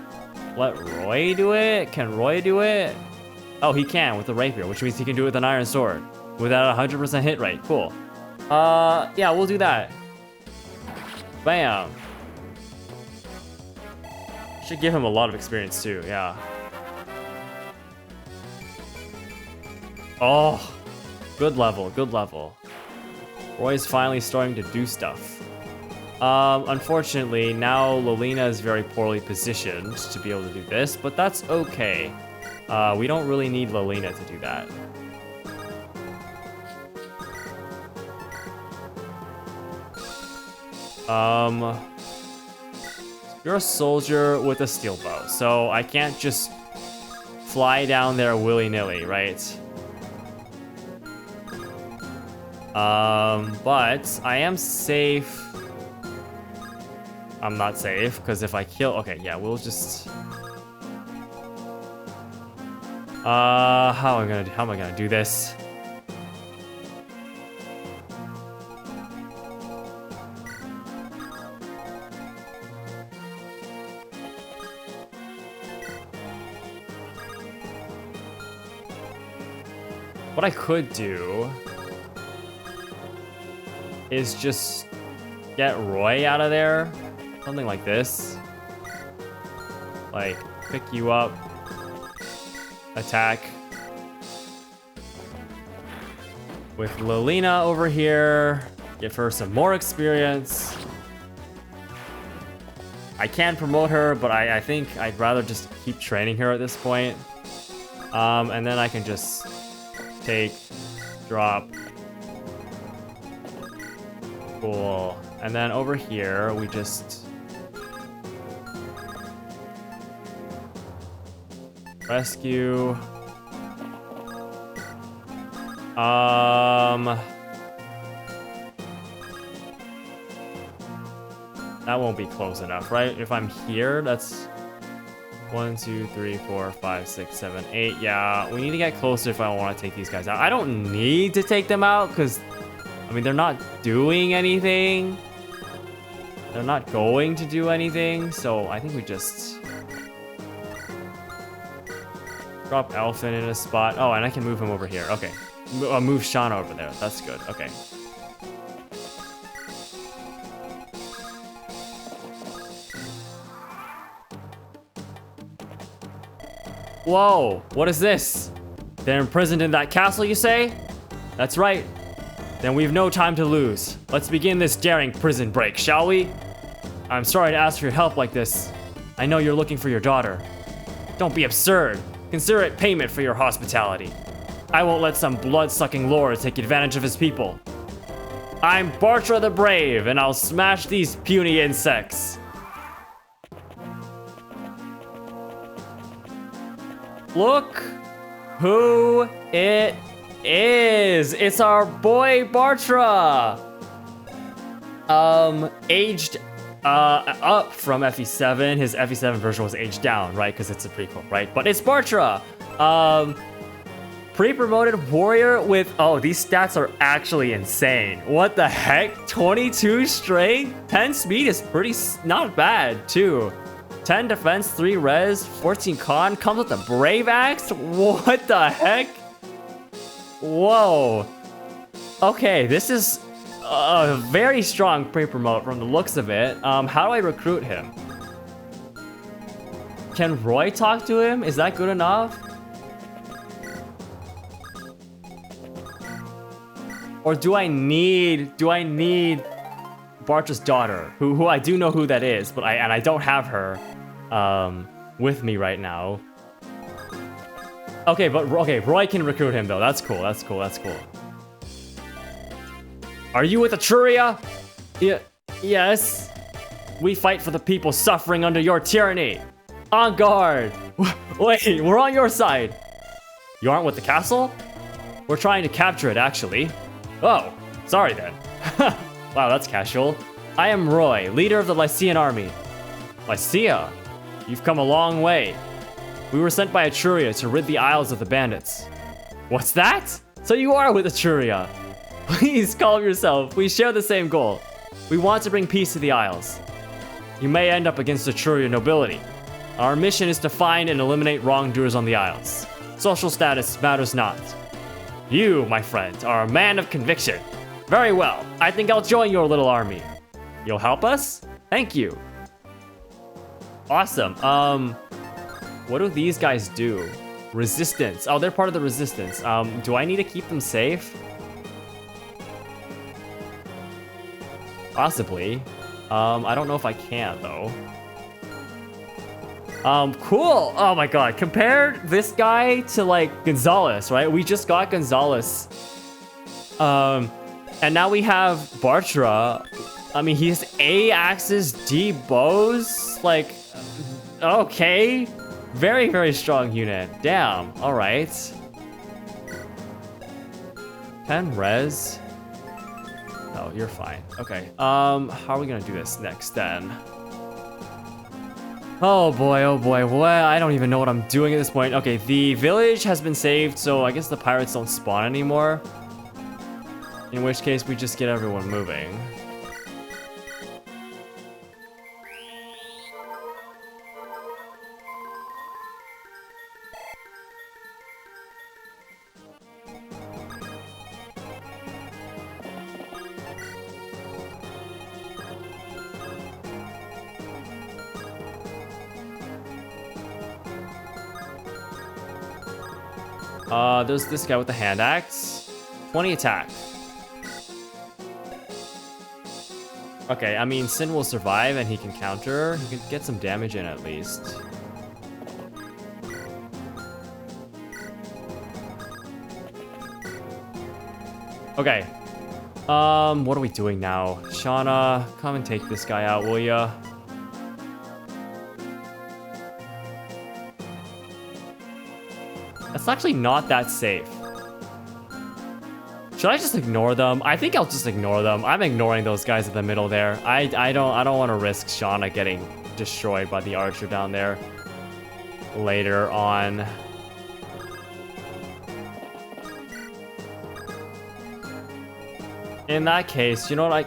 let Roy do it? Can Roy do it? Oh, he can with the rapier, which means he can do it with an iron sword. Without a 100% hit rate, cool. Yeah, we'll do that. Bam. Should give him a lot of experience too, yeah. Oh, good level, good level. Roy's finally starting to do stuff. Unfortunately, now Lilina is very poorly positioned to be able to do this, but that's okay. We don't really need Lilina to do that. You're a soldier with a steel bow, so I can't just fly down there willy-nilly, right? But I am safe. I'm not safe, because if I kill... Okay, yeah, we'll just... how am I gonna do this? What I could do is just get Roy out of there. Something like this. Like, pick you up. Attack. With Lilina over here. Give her some more experience. I can promote her, but I think I'd rather just keep training her at this point. And then I can just take, drop. Cool. And then over here, we just rescue. That won't be close enough, right? If I'm here, that's 1, 2, 3, 4, 5, 6, 7, 8. Yeah, we need to get closer if I want to take these guys out. I don't need to take them out because, I mean, they're not doing anything. They're not going to do anything. So I think we just drop Elfin in a spot. Oh, and I can move him over here. Okay. Move Shauna over there. That's good. Okay. Whoa, what is this? They're imprisoned in that castle, you say? That's right. Then we've no time to lose. Let's begin this daring prison break, shall we? I'm sorry to ask for your help like this. I know you're looking for your daughter. Don't be absurd. Consider it payment for your hospitality. I won't let some blood-sucking lord take advantage of his people. I'm Bartra the Brave, and I'll smash these puny insects. Look who it is. It's our boy Bartra. Aged up from FE7. His FE7 version was aged down, right? Because it's a prequel, right? But it's Bartra. Pre-promoted warrior with, oh, these stats are actually insane. What the heck? 22 strength, 10 speed is pretty not bad too. 10 defense, 3 res, 14 con, comes with a brave axe. What the heck? Whoa. Okay, this is a very strong pre-promote from the looks of it. How do I recruit him? Can Roy talk to him? Is that good enough? Or do I need Bartra's daughter, who I do know who that is, but I don't have her with me right now. Okay, Roy can recruit him though. That's cool. That's cool. That's cool. Are you with Etruria? Yeah. Yes. We fight for the people suffering under your tyranny. On guard. Wait, we're on your side. You aren't with the castle? We're trying to capture it, actually. Oh, sorry then. Wow, that's casual. I am Roy, leader of the Lycian army. Lycia? You've come a long way. We were sent by Etruria to rid the Isles of the bandits. What's that? So you are with Etruria. Please calm yourself. We share the same goal. We want to bring peace to the Isles. You may end up against Etruria nobility. Our mission is to find and eliminate wrongdoers on the Isles. Social status matters not. You, my friend, are a man of conviction. Very well. I think I'll join your little army. You'll help us? Thank you. Awesome. What do these guys do? Resistance. Oh, they're part of the resistance. Do I need to keep them safe? Possibly. I don't know if I can, though. Cool. Oh my god. Compare this guy to, like, Gonzalez, right? We just got Gonzalez. And now we have Bartra. I mean, he has A axes, D bows. Like, okay. Very, very strong unit. Damn. All right. 10 res. Oh, you're fine. Okay. How are we gonna do this next then? Oh boy, oh boy. What? I don't even know what I'm doing at this point. Okay, the village has been saved, so I guess the pirates don't spawn anymore. In which case, we just get everyone moving. There's this guy with the hand axe. 20 attack. Okay, I mean, Sin will survive and he can counter. He can get some damage in at least. Okay. What are we doing now? Shauna, come and take this guy out, will ya? That's actually not that safe. Should I just ignore them? I think I'll just ignore them. I'm ignoring those guys in the middle there. I don't want to risk Shauna getting destroyed by the archer down there later on. In that case, you know what?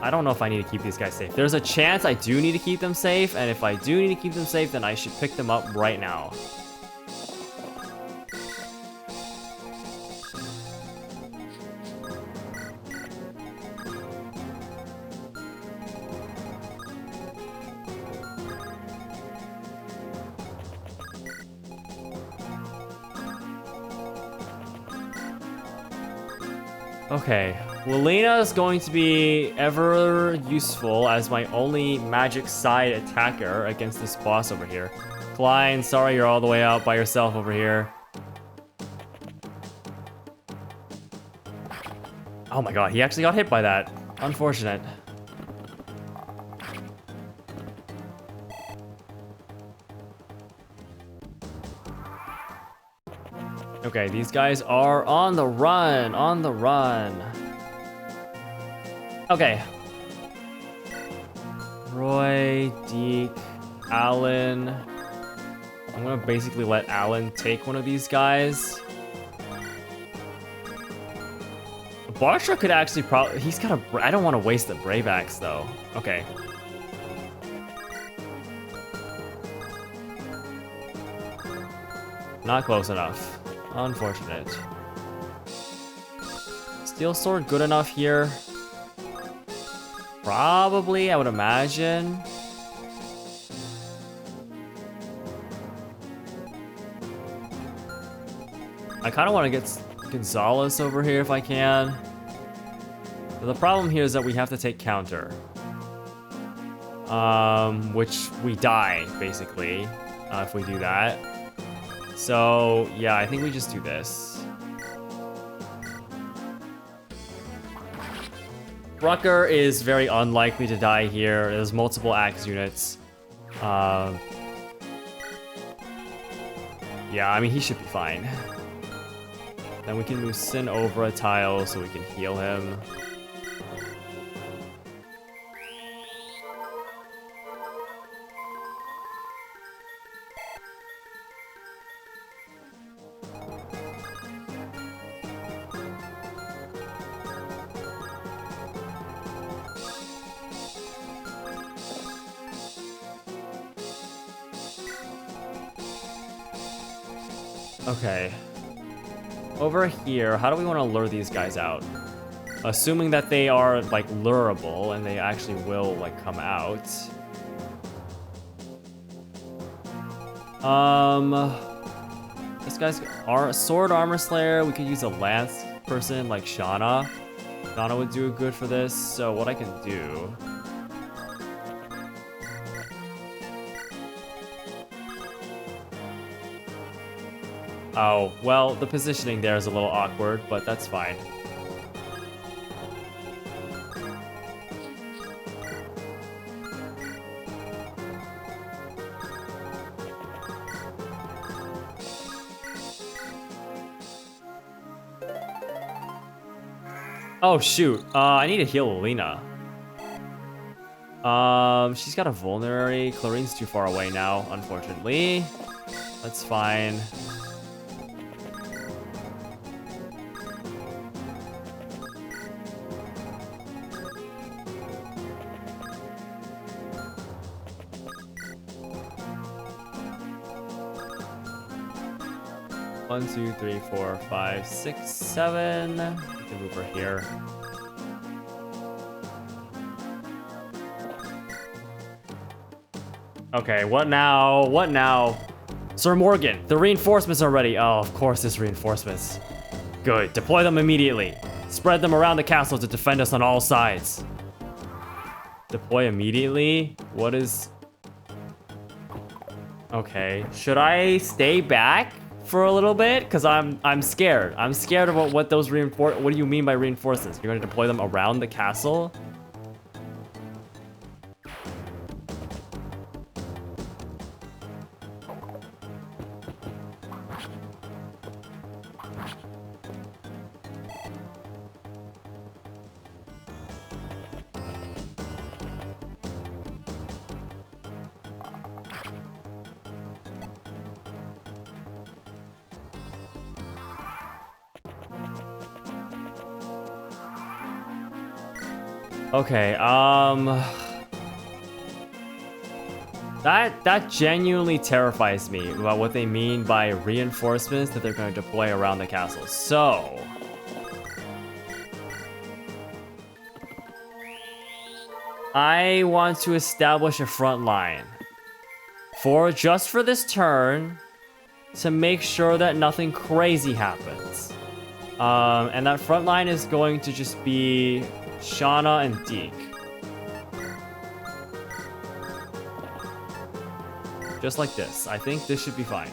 I don't know if I need to keep these guys safe. There's a chance I do need to keep them safe, and if I do need to keep them safe, then I should pick them up right now. Okay, Lilina is going to be ever useful as my only magic side attacker against this boss over here. Klein, sorry you're all the way out by yourself over here. Oh my god, he actually got hit by that. Unfortunate. Okay, these guys are on the run, on the run. Okay. Roy, Deke, Alan. I'm gonna basically let Alan take one of these guys. Barsha could actually probably... He's got a... I don't want to waste the Brave Axe, though. Okay. Not close enough. Unfortunate. Steel Sword good enough here? Probably, I would imagine. I kind of want to get Gonzalez over here if I can. But the problem here is that we have to take counter. Which we die, basically, if we do that. So, yeah, I think we just do this. Rucker is very unlikely to die here. There's multiple axe units. Yeah, I mean, he should be fine. Then we can move Sin over a tile so we can heal him. Okay. Over here, how do we want to lure these guys out? Assuming that they are, like, lureable and they actually will, like, come out. This guy's sword armor slayer. We could use a lance person like Shauna. Shauna would do good for this. So what I can do... Oh, well, the positioning there is a little awkward, but that's fine. Oh, shoot. I need to heal Alina. She's got a vulnerary. Clarine's too far away now, unfortunately. That's fine. One, two, three, four, five, six, seven. We can move her here. Okay, what now? What now? Sir Morgan, the reinforcements are ready. Oh, of course, there's reinforcements. Good. Deploy them immediately. Spread them around the castle to defend us on all sides. Deploy immediately? What is... Okay. Should I stay back for a little bit? Because I'm scared. I'm scared about what those What do you mean by reinforcements? You're going to deploy them around the castle? Okay, that genuinely terrifies me about what they mean by reinforcements that they're going to deploy around the castle. So, I want to establish a front line just for this turn to make sure that nothing crazy happens. And that front line is going to just be Shauna and Deke. Just like this. I think this should be fine.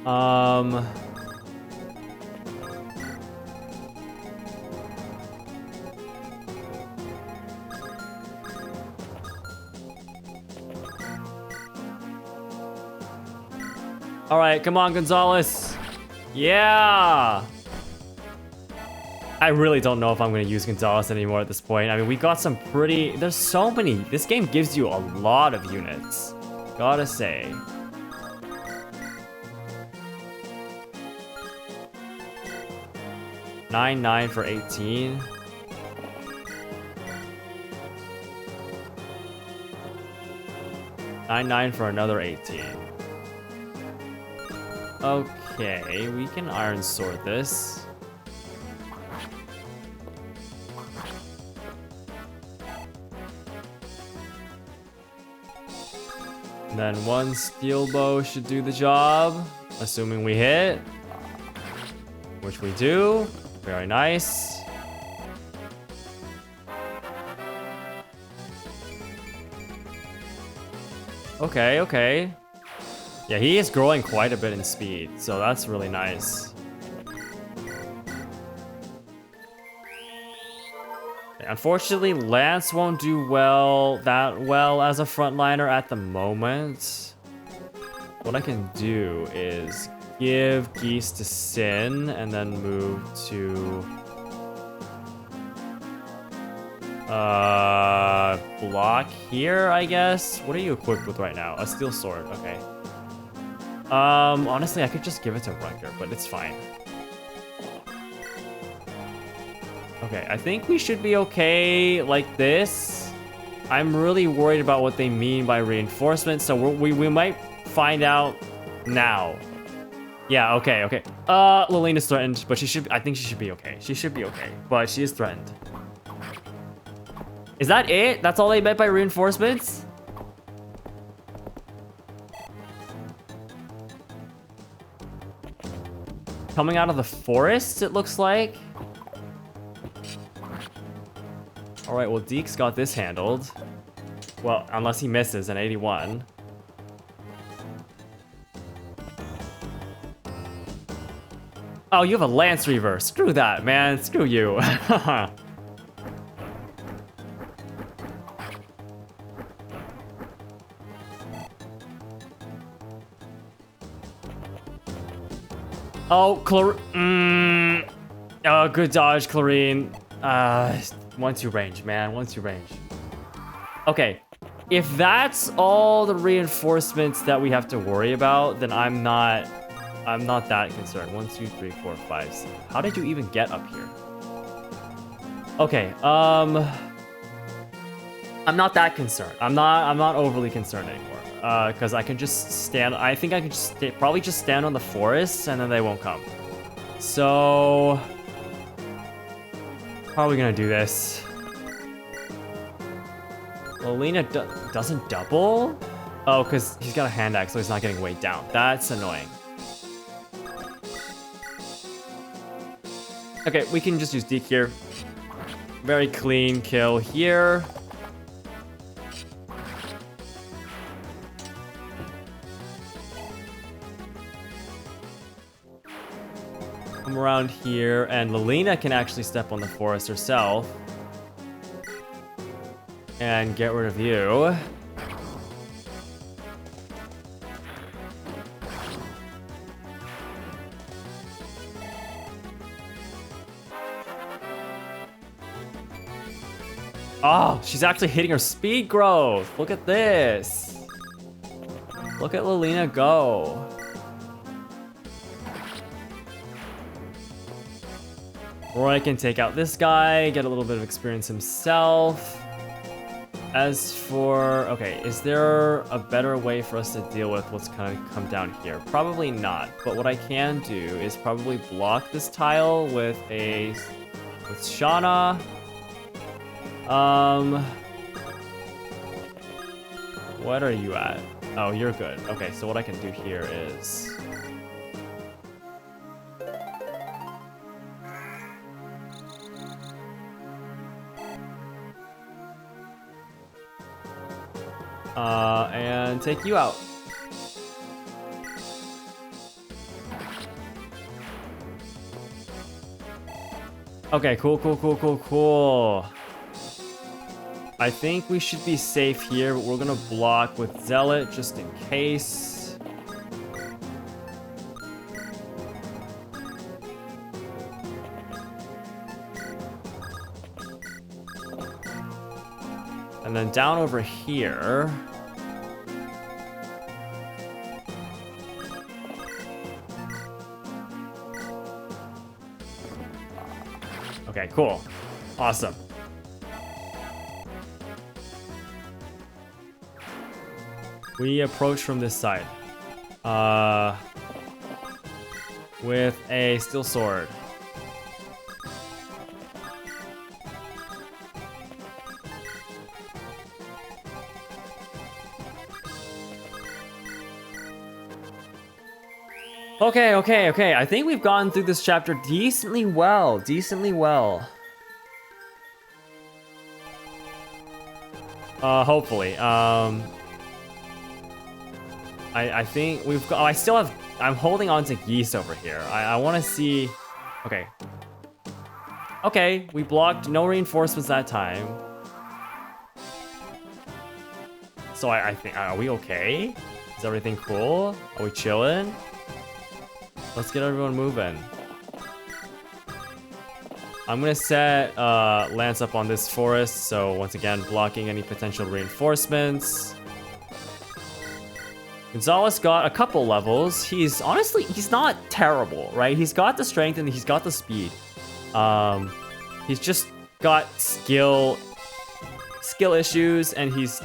All right, come on, Gonzalez. Yeah. I really don't know if I'm going to use Gonzalez anymore at this point. I mean, we got some pretty... There's so many. This game gives you a lot of units. Gotta say. $9 for 18. $9 for another 18. Okay, we can Iron Sword this. And then one Steel Bow should do the job, assuming we hit. Which we do. Very nice. Okay, okay. Yeah, he is growing quite a bit in speed, so that's really nice. Unfortunately, Lance won't do that well as a frontliner at the moment. What I can do is give Geese to Sin and then move to block here, I guess. What are you equipped with right now? A steel sword, okay. Honestly, I could just give it to Rucker, but it's fine. Okay, I think we should be okay like this. I'm really worried about what they mean by reinforcements, so we might find out now. Yeah, okay, okay. Lilene is threatened, but I think she should be okay. She should be okay, but she is threatened. Is that it? That's all they meant by reinforcements? Coming out of the forest, it looks like. All right, well, Deke's got this handled. Well, unless he misses an 81. Oh, you have a Lance Reaver. Screw that, man. Screw you. Oh, oh, good dodge, Clarine. 1-2 range, man. 1-2 range. Okay. If that's all the reinforcements that we have to worry about, then I'm not that concerned. 1, 2, 3, 4, 5, 6. How did you even get up here? Okay, I'm not that concerned. I'm not overly concerned anymore. Because I can just stand. I think I can just probably just stand on the forest and then they won't come. So how are we gonna do this? Lilena doesn't double? Oh, because he's got a hand axe, so he's not getting weighed down. That's annoying. Okay, we can just use Deke here. Very clean kill here. Come around here, and Lilena can actually step on the forest herself. And get rid of you. Oh, she's actually hitting her speed growth. Look at this. Look at Lilena go. Roy can take out this guy, get a little bit of experience himself. As for, okay, is there a better way for us to deal with what's gonna come down here? Probably not, but what I can do is probably block this tile with Shauna. What are you at? Oh, you're good. Okay, so what I can do here is... and take you out. Okay, cool. I think we should be safe here, but we're gonna block with Zealot just in case. And then down over here. Okay, cool. Awesome. We approach from this side. With a steel sword. Okay. I think we've gone through this chapter decently well. Hopefully. I think we've got... Oh, I still have... I'm holding on to geese over here. I want to see... Okay. Okay, we blocked no reinforcements that time. So I think... Are we okay? Is everything cool? Are we chilling? Let's get everyone moving. I'm gonna set Lance up on this forest, so once again, blocking any potential reinforcements. Gonzalez got a couple levels. He's not terrible, right? He's got the strength and he's got the speed. He's just got skill issues, and he's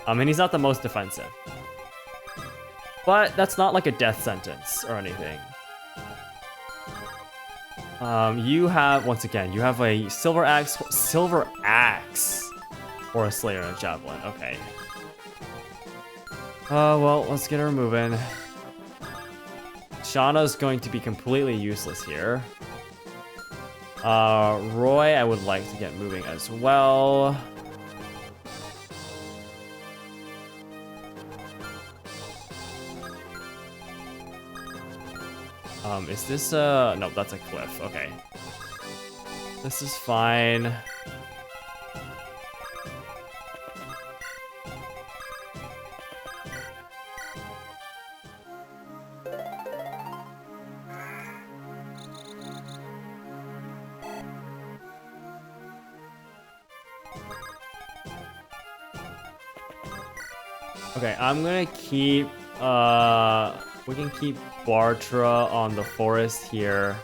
and he's not the most defensive. But that's not like a death sentence or anything. You have, once again, you have a silver axe, or a slayer and a javelin. Okay. Well, let's get her moving. Shauna's going to be completely useless here. Roy, I would like to get moving as well. Is this no, that's a cliff. Okay. This is fine. Okay, I'm gonna keep, we can keep Bartra on the forest here.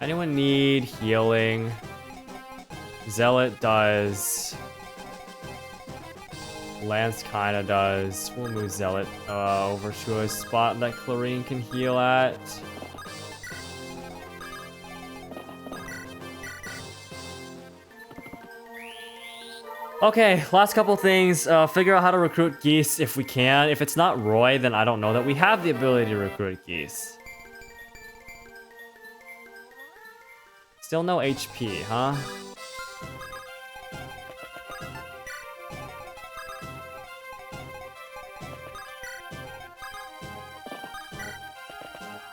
Anyone need healing? Zealot does. Lance kinda does. We'll move Zealot over to a spot that Clarine can heal at. Okay, last couple things. Figure out how to recruit geese if we can. If it's not Roy, then I don't know that we have the ability to recruit geese. Still no HP, huh?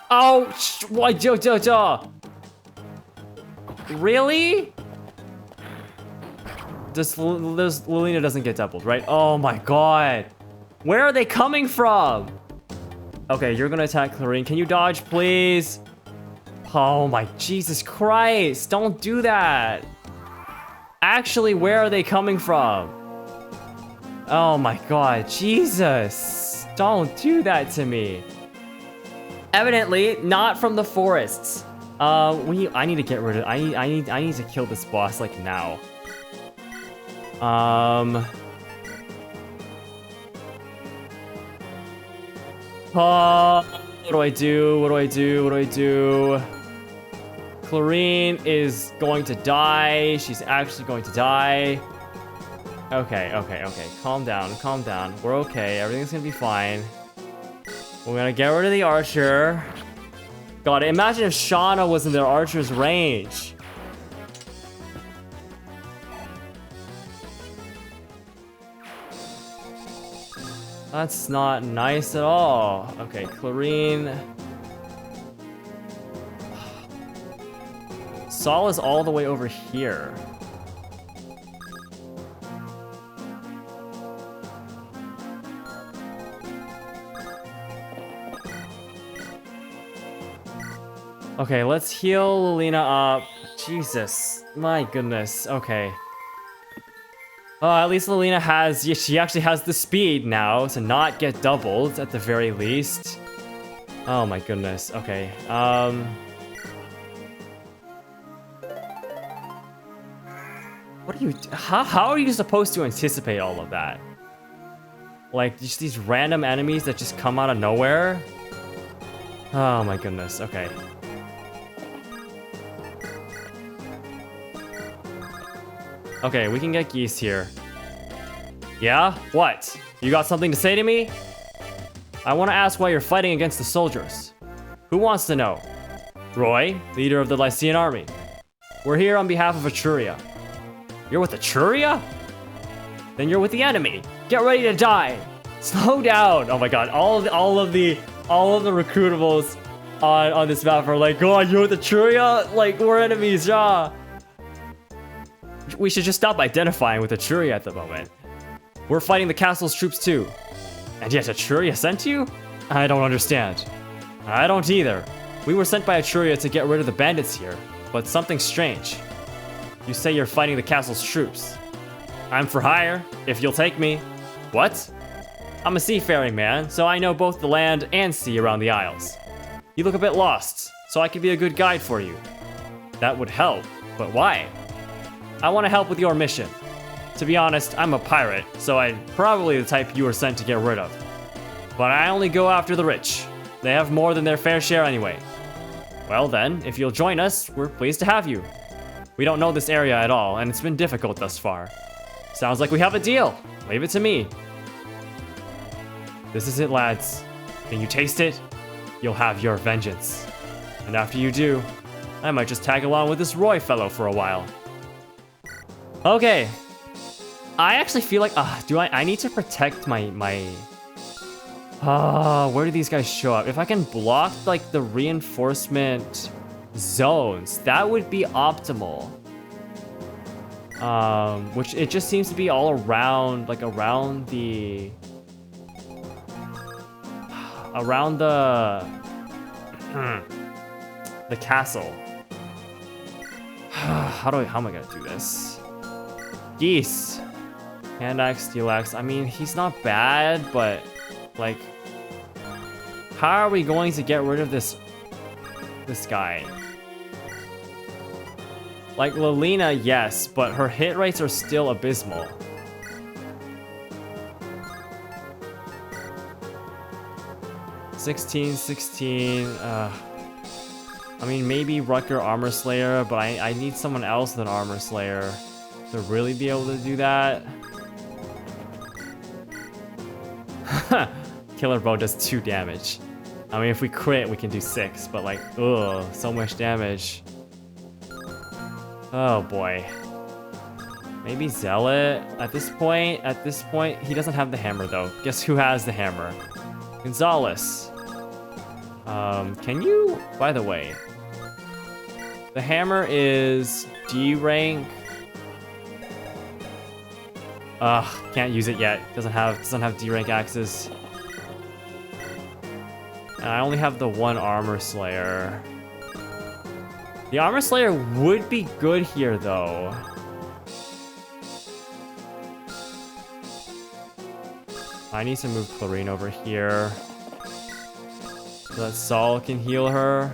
Oh, what? Really? This Lilina doesn't get doubled, right? Oh my god. Where are they coming from? Okay, you're gonna attack Clarine. Can you dodge, please? Oh my Jesus Christ. Don't do that. Actually, where are they coming from? Oh my god. Jesus. Don't do that to me. Evidently, not from the forests. I need to get rid of... I need to kill this boss, like, now. What do I do? Clarine is going to die. She's actually going to die. Okay, okay, okay. Calm down, calm down. We're okay. Everything's gonna be fine. We're gonna get rid of the archer. God, imagine if Shauna was in their archer's range. That's not nice at all. Okay, Clarine. Saul is all the way over here. Okay, let's heal Lilina up. Jesus, my goodness. Okay. Oh, at least Lilina has, she actually has the speed now to not get doubled at the very least. Oh my goodness. Okay. What are you, how are you supposed to anticipate all of that? Like, just these random enemies that just come out of nowhere? Oh my goodness. Okay. Okay, we can get Geese here. Yeah? What? You got something to say to me? I want to ask why you're fighting against the soldiers. Who wants to know? Roy, leader of the Lycian army. We're here on behalf of Etruria. You're with Etruria? Then you're with the enemy. Get ready to die. Slow down. Oh my god, all of the recruitables on this map are like, oh, you're with Etruria? Like, we're enemies, yeah. We should just stop identifying with Etruria at the moment. We're fighting the castle's troops too. And yet Etruria sent you? I don't understand. I don't either. We were sent by Etruria to get rid of the bandits here, but something's strange. You say you're fighting the castle's troops. I'm for hire, if you'll take me. What? I'm a seafaring man, so I know both the land and sea around the Isles. You look a bit lost, so I could be a good guide for you. That would help, but why? I want to help with your mission. To be honest, I'm a pirate, so I'm probably the type you were sent to get rid of. But I only go after the rich. They have more than their fair share anyway. Well then, if you'll join us, we're pleased to have you. We don't know this area at all, and it's been difficult thus far. Sounds like we have a deal. Leave it to me. This is it, lads. Can you taste it? You'll have your vengeance. And after you do, I might just tag along with this Roy fellow for a while. Okay. I actually feel like, I need to protect my, where do these guys show up? If I can block, like, the reinforcement zones, that would be optimal. Which it just seems to be all around, like, around the castle. How am I gonna do this? Geese. Hand axe, steel axe. I mean, he's not bad, but like, how are we going to get rid of this guy? Like Lilina, yes, but her hit rates are still abysmal. $16. I mean, maybe Rucker Armor Slayer, but I need someone else than Armor Slayer to really be able to do that. Killer Bow does 2 damage. I mean, if we crit, we can do 6, but like, ugh, so much damage. Oh boy. Maybe Zealot at this point. At this point, he doesn't have the hammer though. Guess who has the hammer? Gonzalez. Can you, by the way, the hammer is D rank. Can't use it yet. Doesn't have D rank axes. And I only have the 1 Armor Slayer. The Armor Slayer would be good here though. I need to move Clarine over here so that Saul can heal her.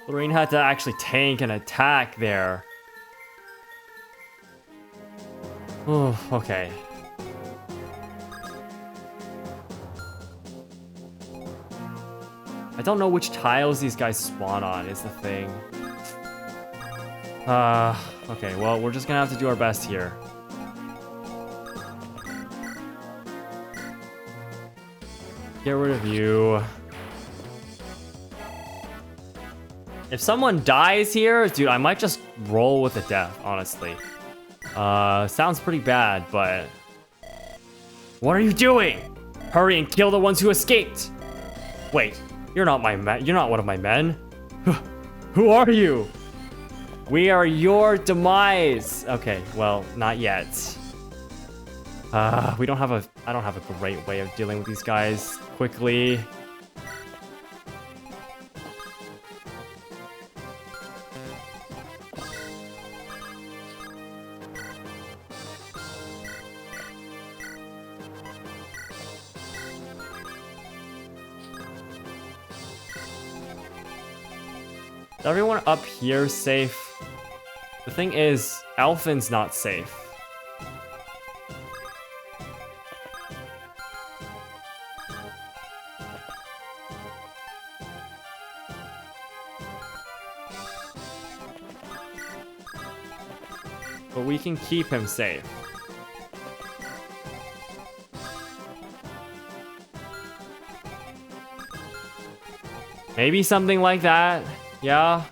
Clarine had to actually tank an attack there. Oh, okay. I don't know which tiles these guys spawn on is the thing. Okay, well, we're just gonna have to do our best here. Get rid of you. If someone dies here, dude, I might just roll with the death, honestly. Sounds pretty bad, but... What are you doing? Hurry and kill the ones who escaped! Wait, you're not my man. You're not one of my men. Who are you? We are your demise. Okay, well, not yet. I don't have a great way of dealing with these guys quickly. Is everyone up here safe? The thing is, Alphin's not safe. But we can keep him safe. Maybe something like that. Yeah.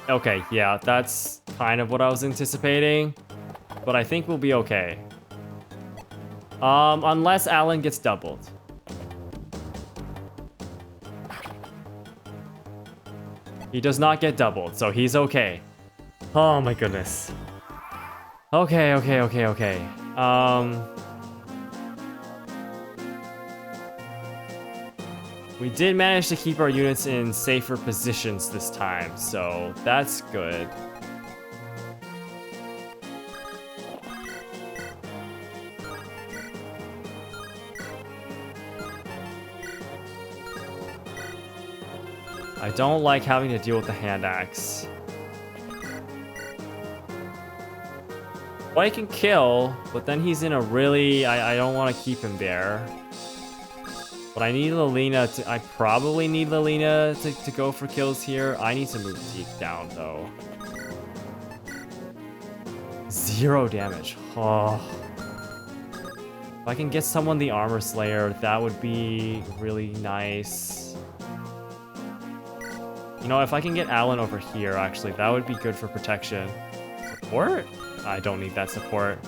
Okay, yeah, that's kind of what I was anticipating. But I think we'll be okay. Unless Alan gets doubled. He does not get doubled, so he's okay. Oh my goodness. Okay. We did manage to keep our units in safer positions this time, so that's good. I don't like having to deal with the hand axe. Well, I can kill, but then he's in a really... I don't want to keep him there. But I need Lilina to... I probably need Lilina to go for kills here. I need to move Deke down, though. 0 damage. Oh. If I can get someone the Armor Slayer, that would be really nice. You know, if I can get Alan over here, actually, that would be good for protection. Support? I don't need that support.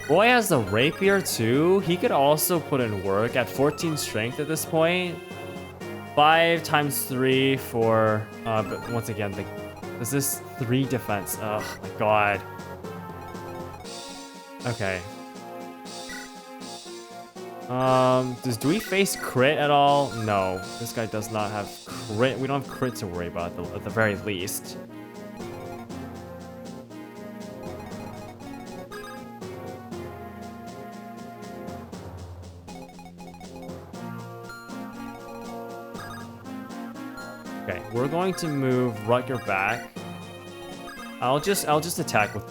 Roy has the rapier too. He could also put in work at 14 strength at this point. 5 times 3 for, but once again, is this 3 defense? Oh my god. Okay. Do we face crit at all? No, this guy does not have crit. We don't have crit to worry about at the very least. Okay, we're going to move Rutger back. I'll just attack with,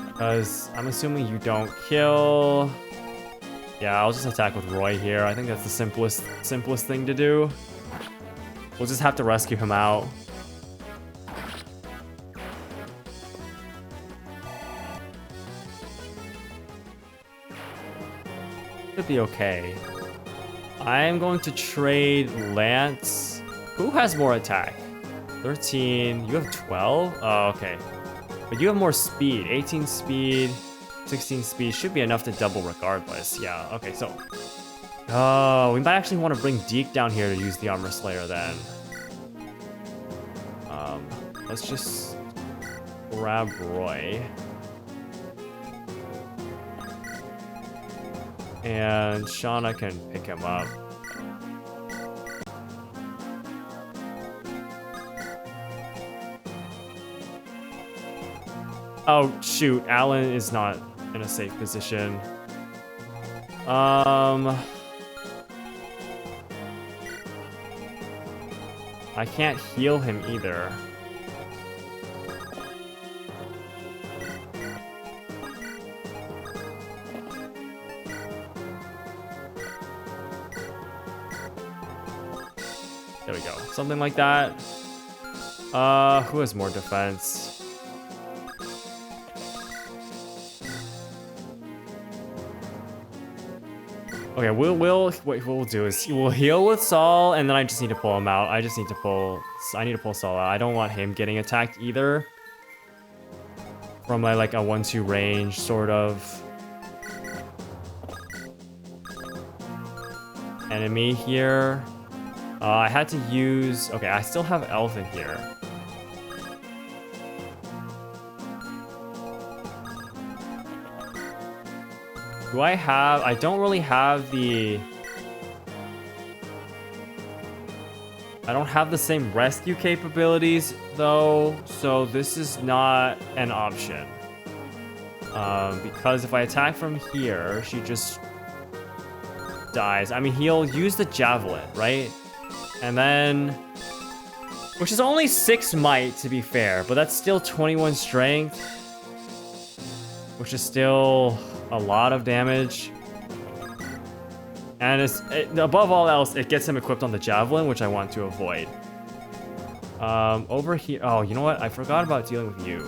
because I'm assuming you don't kill. Yeah, I'll just attack with Roy here. I think that's the simplest thing to do. We'll just have to rescue him out. Should be okay. I'm going to trade Lance. Who has more attack? 13. You have 12? Oh, okay. But you have more speed. 18 speed. 16 speed should be enough to double regardless. Yeah, okay, so... Oh, we might actually want to bring Deke down here to use the Armor Slayer then. Let's just grab Roy. And Shauna can pick him up. Oh, shoot. Alan is not in a safe position. I can't heal him either. There we go. Something like that. Who has more defense? Okay, what we'll do is we'll heal with Saul, and then I just need to pull him out. I need to pull Saul out. I don't want him getting attacked either. From like a 1-2 range, sort of. Enemy here. I had to use... Okay, I still have Elf in here. Do I have... I don't really have the... I don't have the same rescue capabilities, though, so this is not an option. Because if I attack from here, she just dies. I mean, he'll use the javelin, right? And then... Which is only 6 might, to be fair, but that's still 21 strength. Which is still a lot of damage. And above all else, it gets him equipped on the javelin, which I want to avoid. Over here... Oh, you know what? I forgot about dealing with you.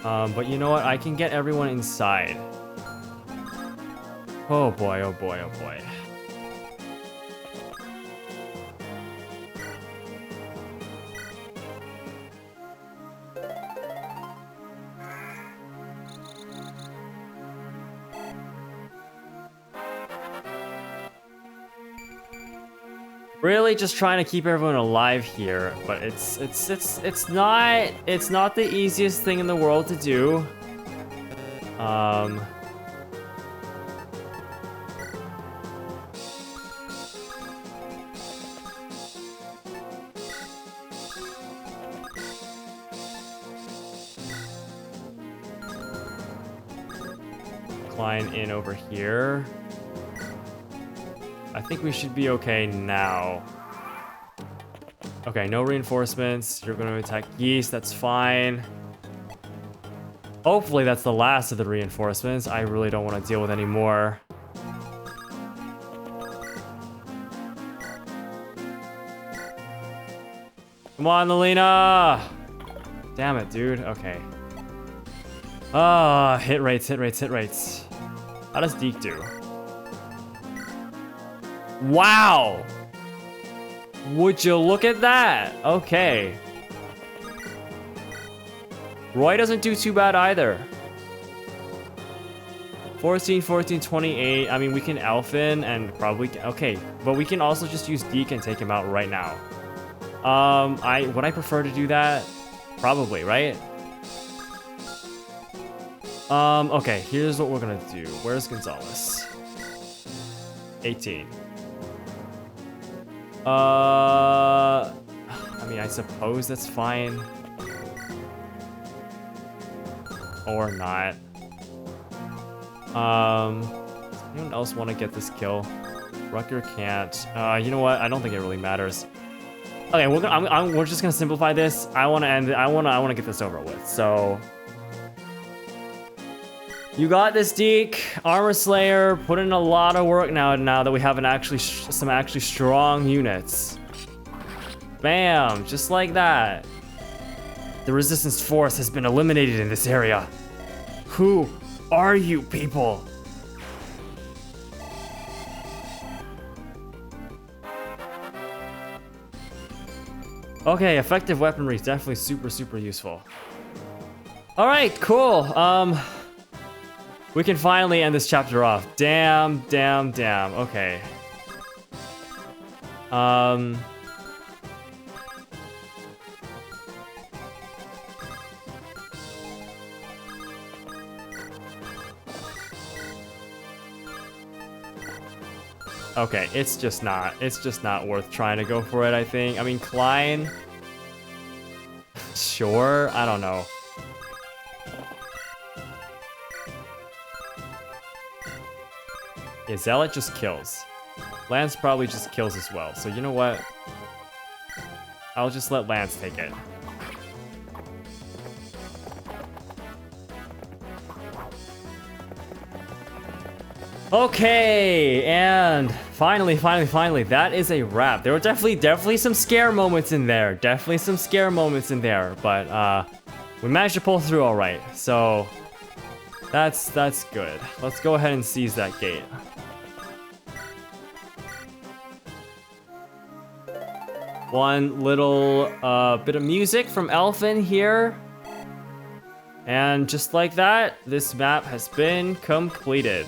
But you know what? I can get everyone inside. Oh boy, oh boy, oh boy. Really just trying to keep everyone alive here, but it's not the easiest thing in the world to do. Climb in over here. I think we should be okay now. Okay, no reinforcements. You're going to attack geese. That's fine. Hopefully that's the last of the reinforcements. I really don't want to deal with any more. Come on, Lelina! Damn it, dude. Okay. Ah, hit rates, hit rates, hit rates. How does Deke do? Wow! Would you look at that? Okay. Roy doesn't do too bad either. 14, 14, 28. I mean, we can Elfin and probably... Okay, but we can also just use Deke and take him out right now. Would I prefer to do that? Probably, right? Okay, here's what we're gonna do. Where's Gonzalez? 18. I mean, I suppose that's fine. Or not. Does anyone else want to get this kill? Rucker can't. You know what? I don't think it really matters. Okay, we're just gonna simplify this. I want to end it. I want to get this over with. So, you got this, Deke. Armor Slayer. Put in a lot of work now that we have some actually strong units. Bam, just like that. The resistance force has been eliminated in this area. Who are you people? Okay, effective weaponry is definitely super useful. All right, cool. We can finally end this chapter off. Damn. Okay. Okay, it's just not worth trying to go for it, I think. I mean, Klein... Sure, I don't know. Yeah, Zealot just kills. Lance probably just kills as well. So you know what? I'll just let Lance take it. Okay, and finally, that is a wrap. There were definitely some scare moments in there. But we managed to pull through all right. So that's good. Let's go ahead and seize that gate. One little bit of music from Elfin here. And just like that, this map has been completed.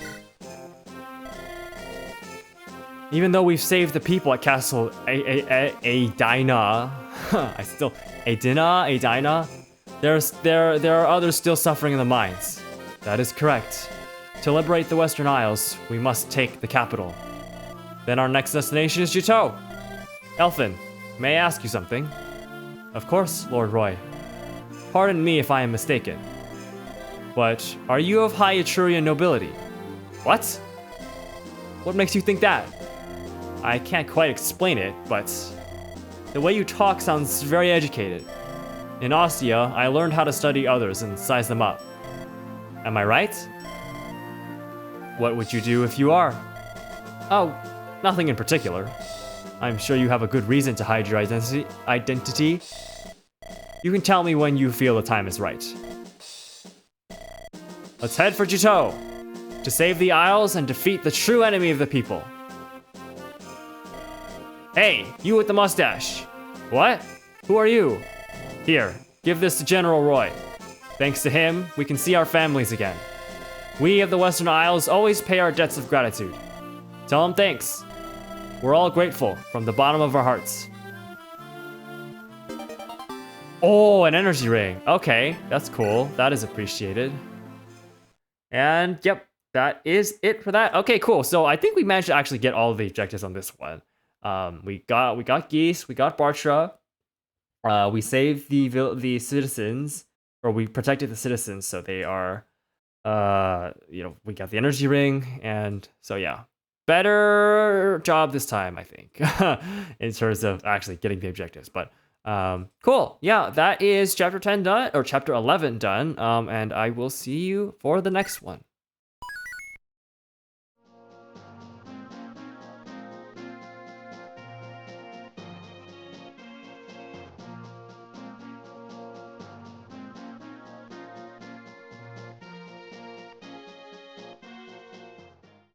Even though we've saved the people at Castle Adina, Adina, there are others still suffering in the mines. That is correct. To liberate the Western Isles, we must take the capital. Then our next destination is Juteau. Elfin, may I ask you something? Of course, Lord Roy. Pardon me if I am mistaken. But are you of high Etrurian nobility? What? What makes you think that? I can't quite explain it, but the way you talk sounds very educated. In Ostia, I learned how to study others and size them up. Am I right? What would you do if you are? Oh, nothing in particular. I'm sure you have a good reason to hide your identity. You can tell me when you feel the time is right. Let's head for Juteau to save the Isles and defeat the true enemy of the people. Hey, you with the mustache. What? Who are you? Here, give this to General Roy. Thanks to him, we can see our families again. We of the Western Isles always pay our debts of gratitude. Tell him thanks. We're all grateful from the bottom of our hearts. Oh, an energy ring. Okay, that's cool. That is appreciated. And yep, that is it for that. Okay, cool. So I think we managed to actually get all of the objectives on this one. We got Geese, we got Bartra, we saved the citizens, or we protected the citizens, so they are, we got the energy ring, and so yeah, better job this time, I think, in terms of actually getting the objectives. But cool, yeah, that is chapter 10 done, or chapter 11 done, and I will see you for the next one.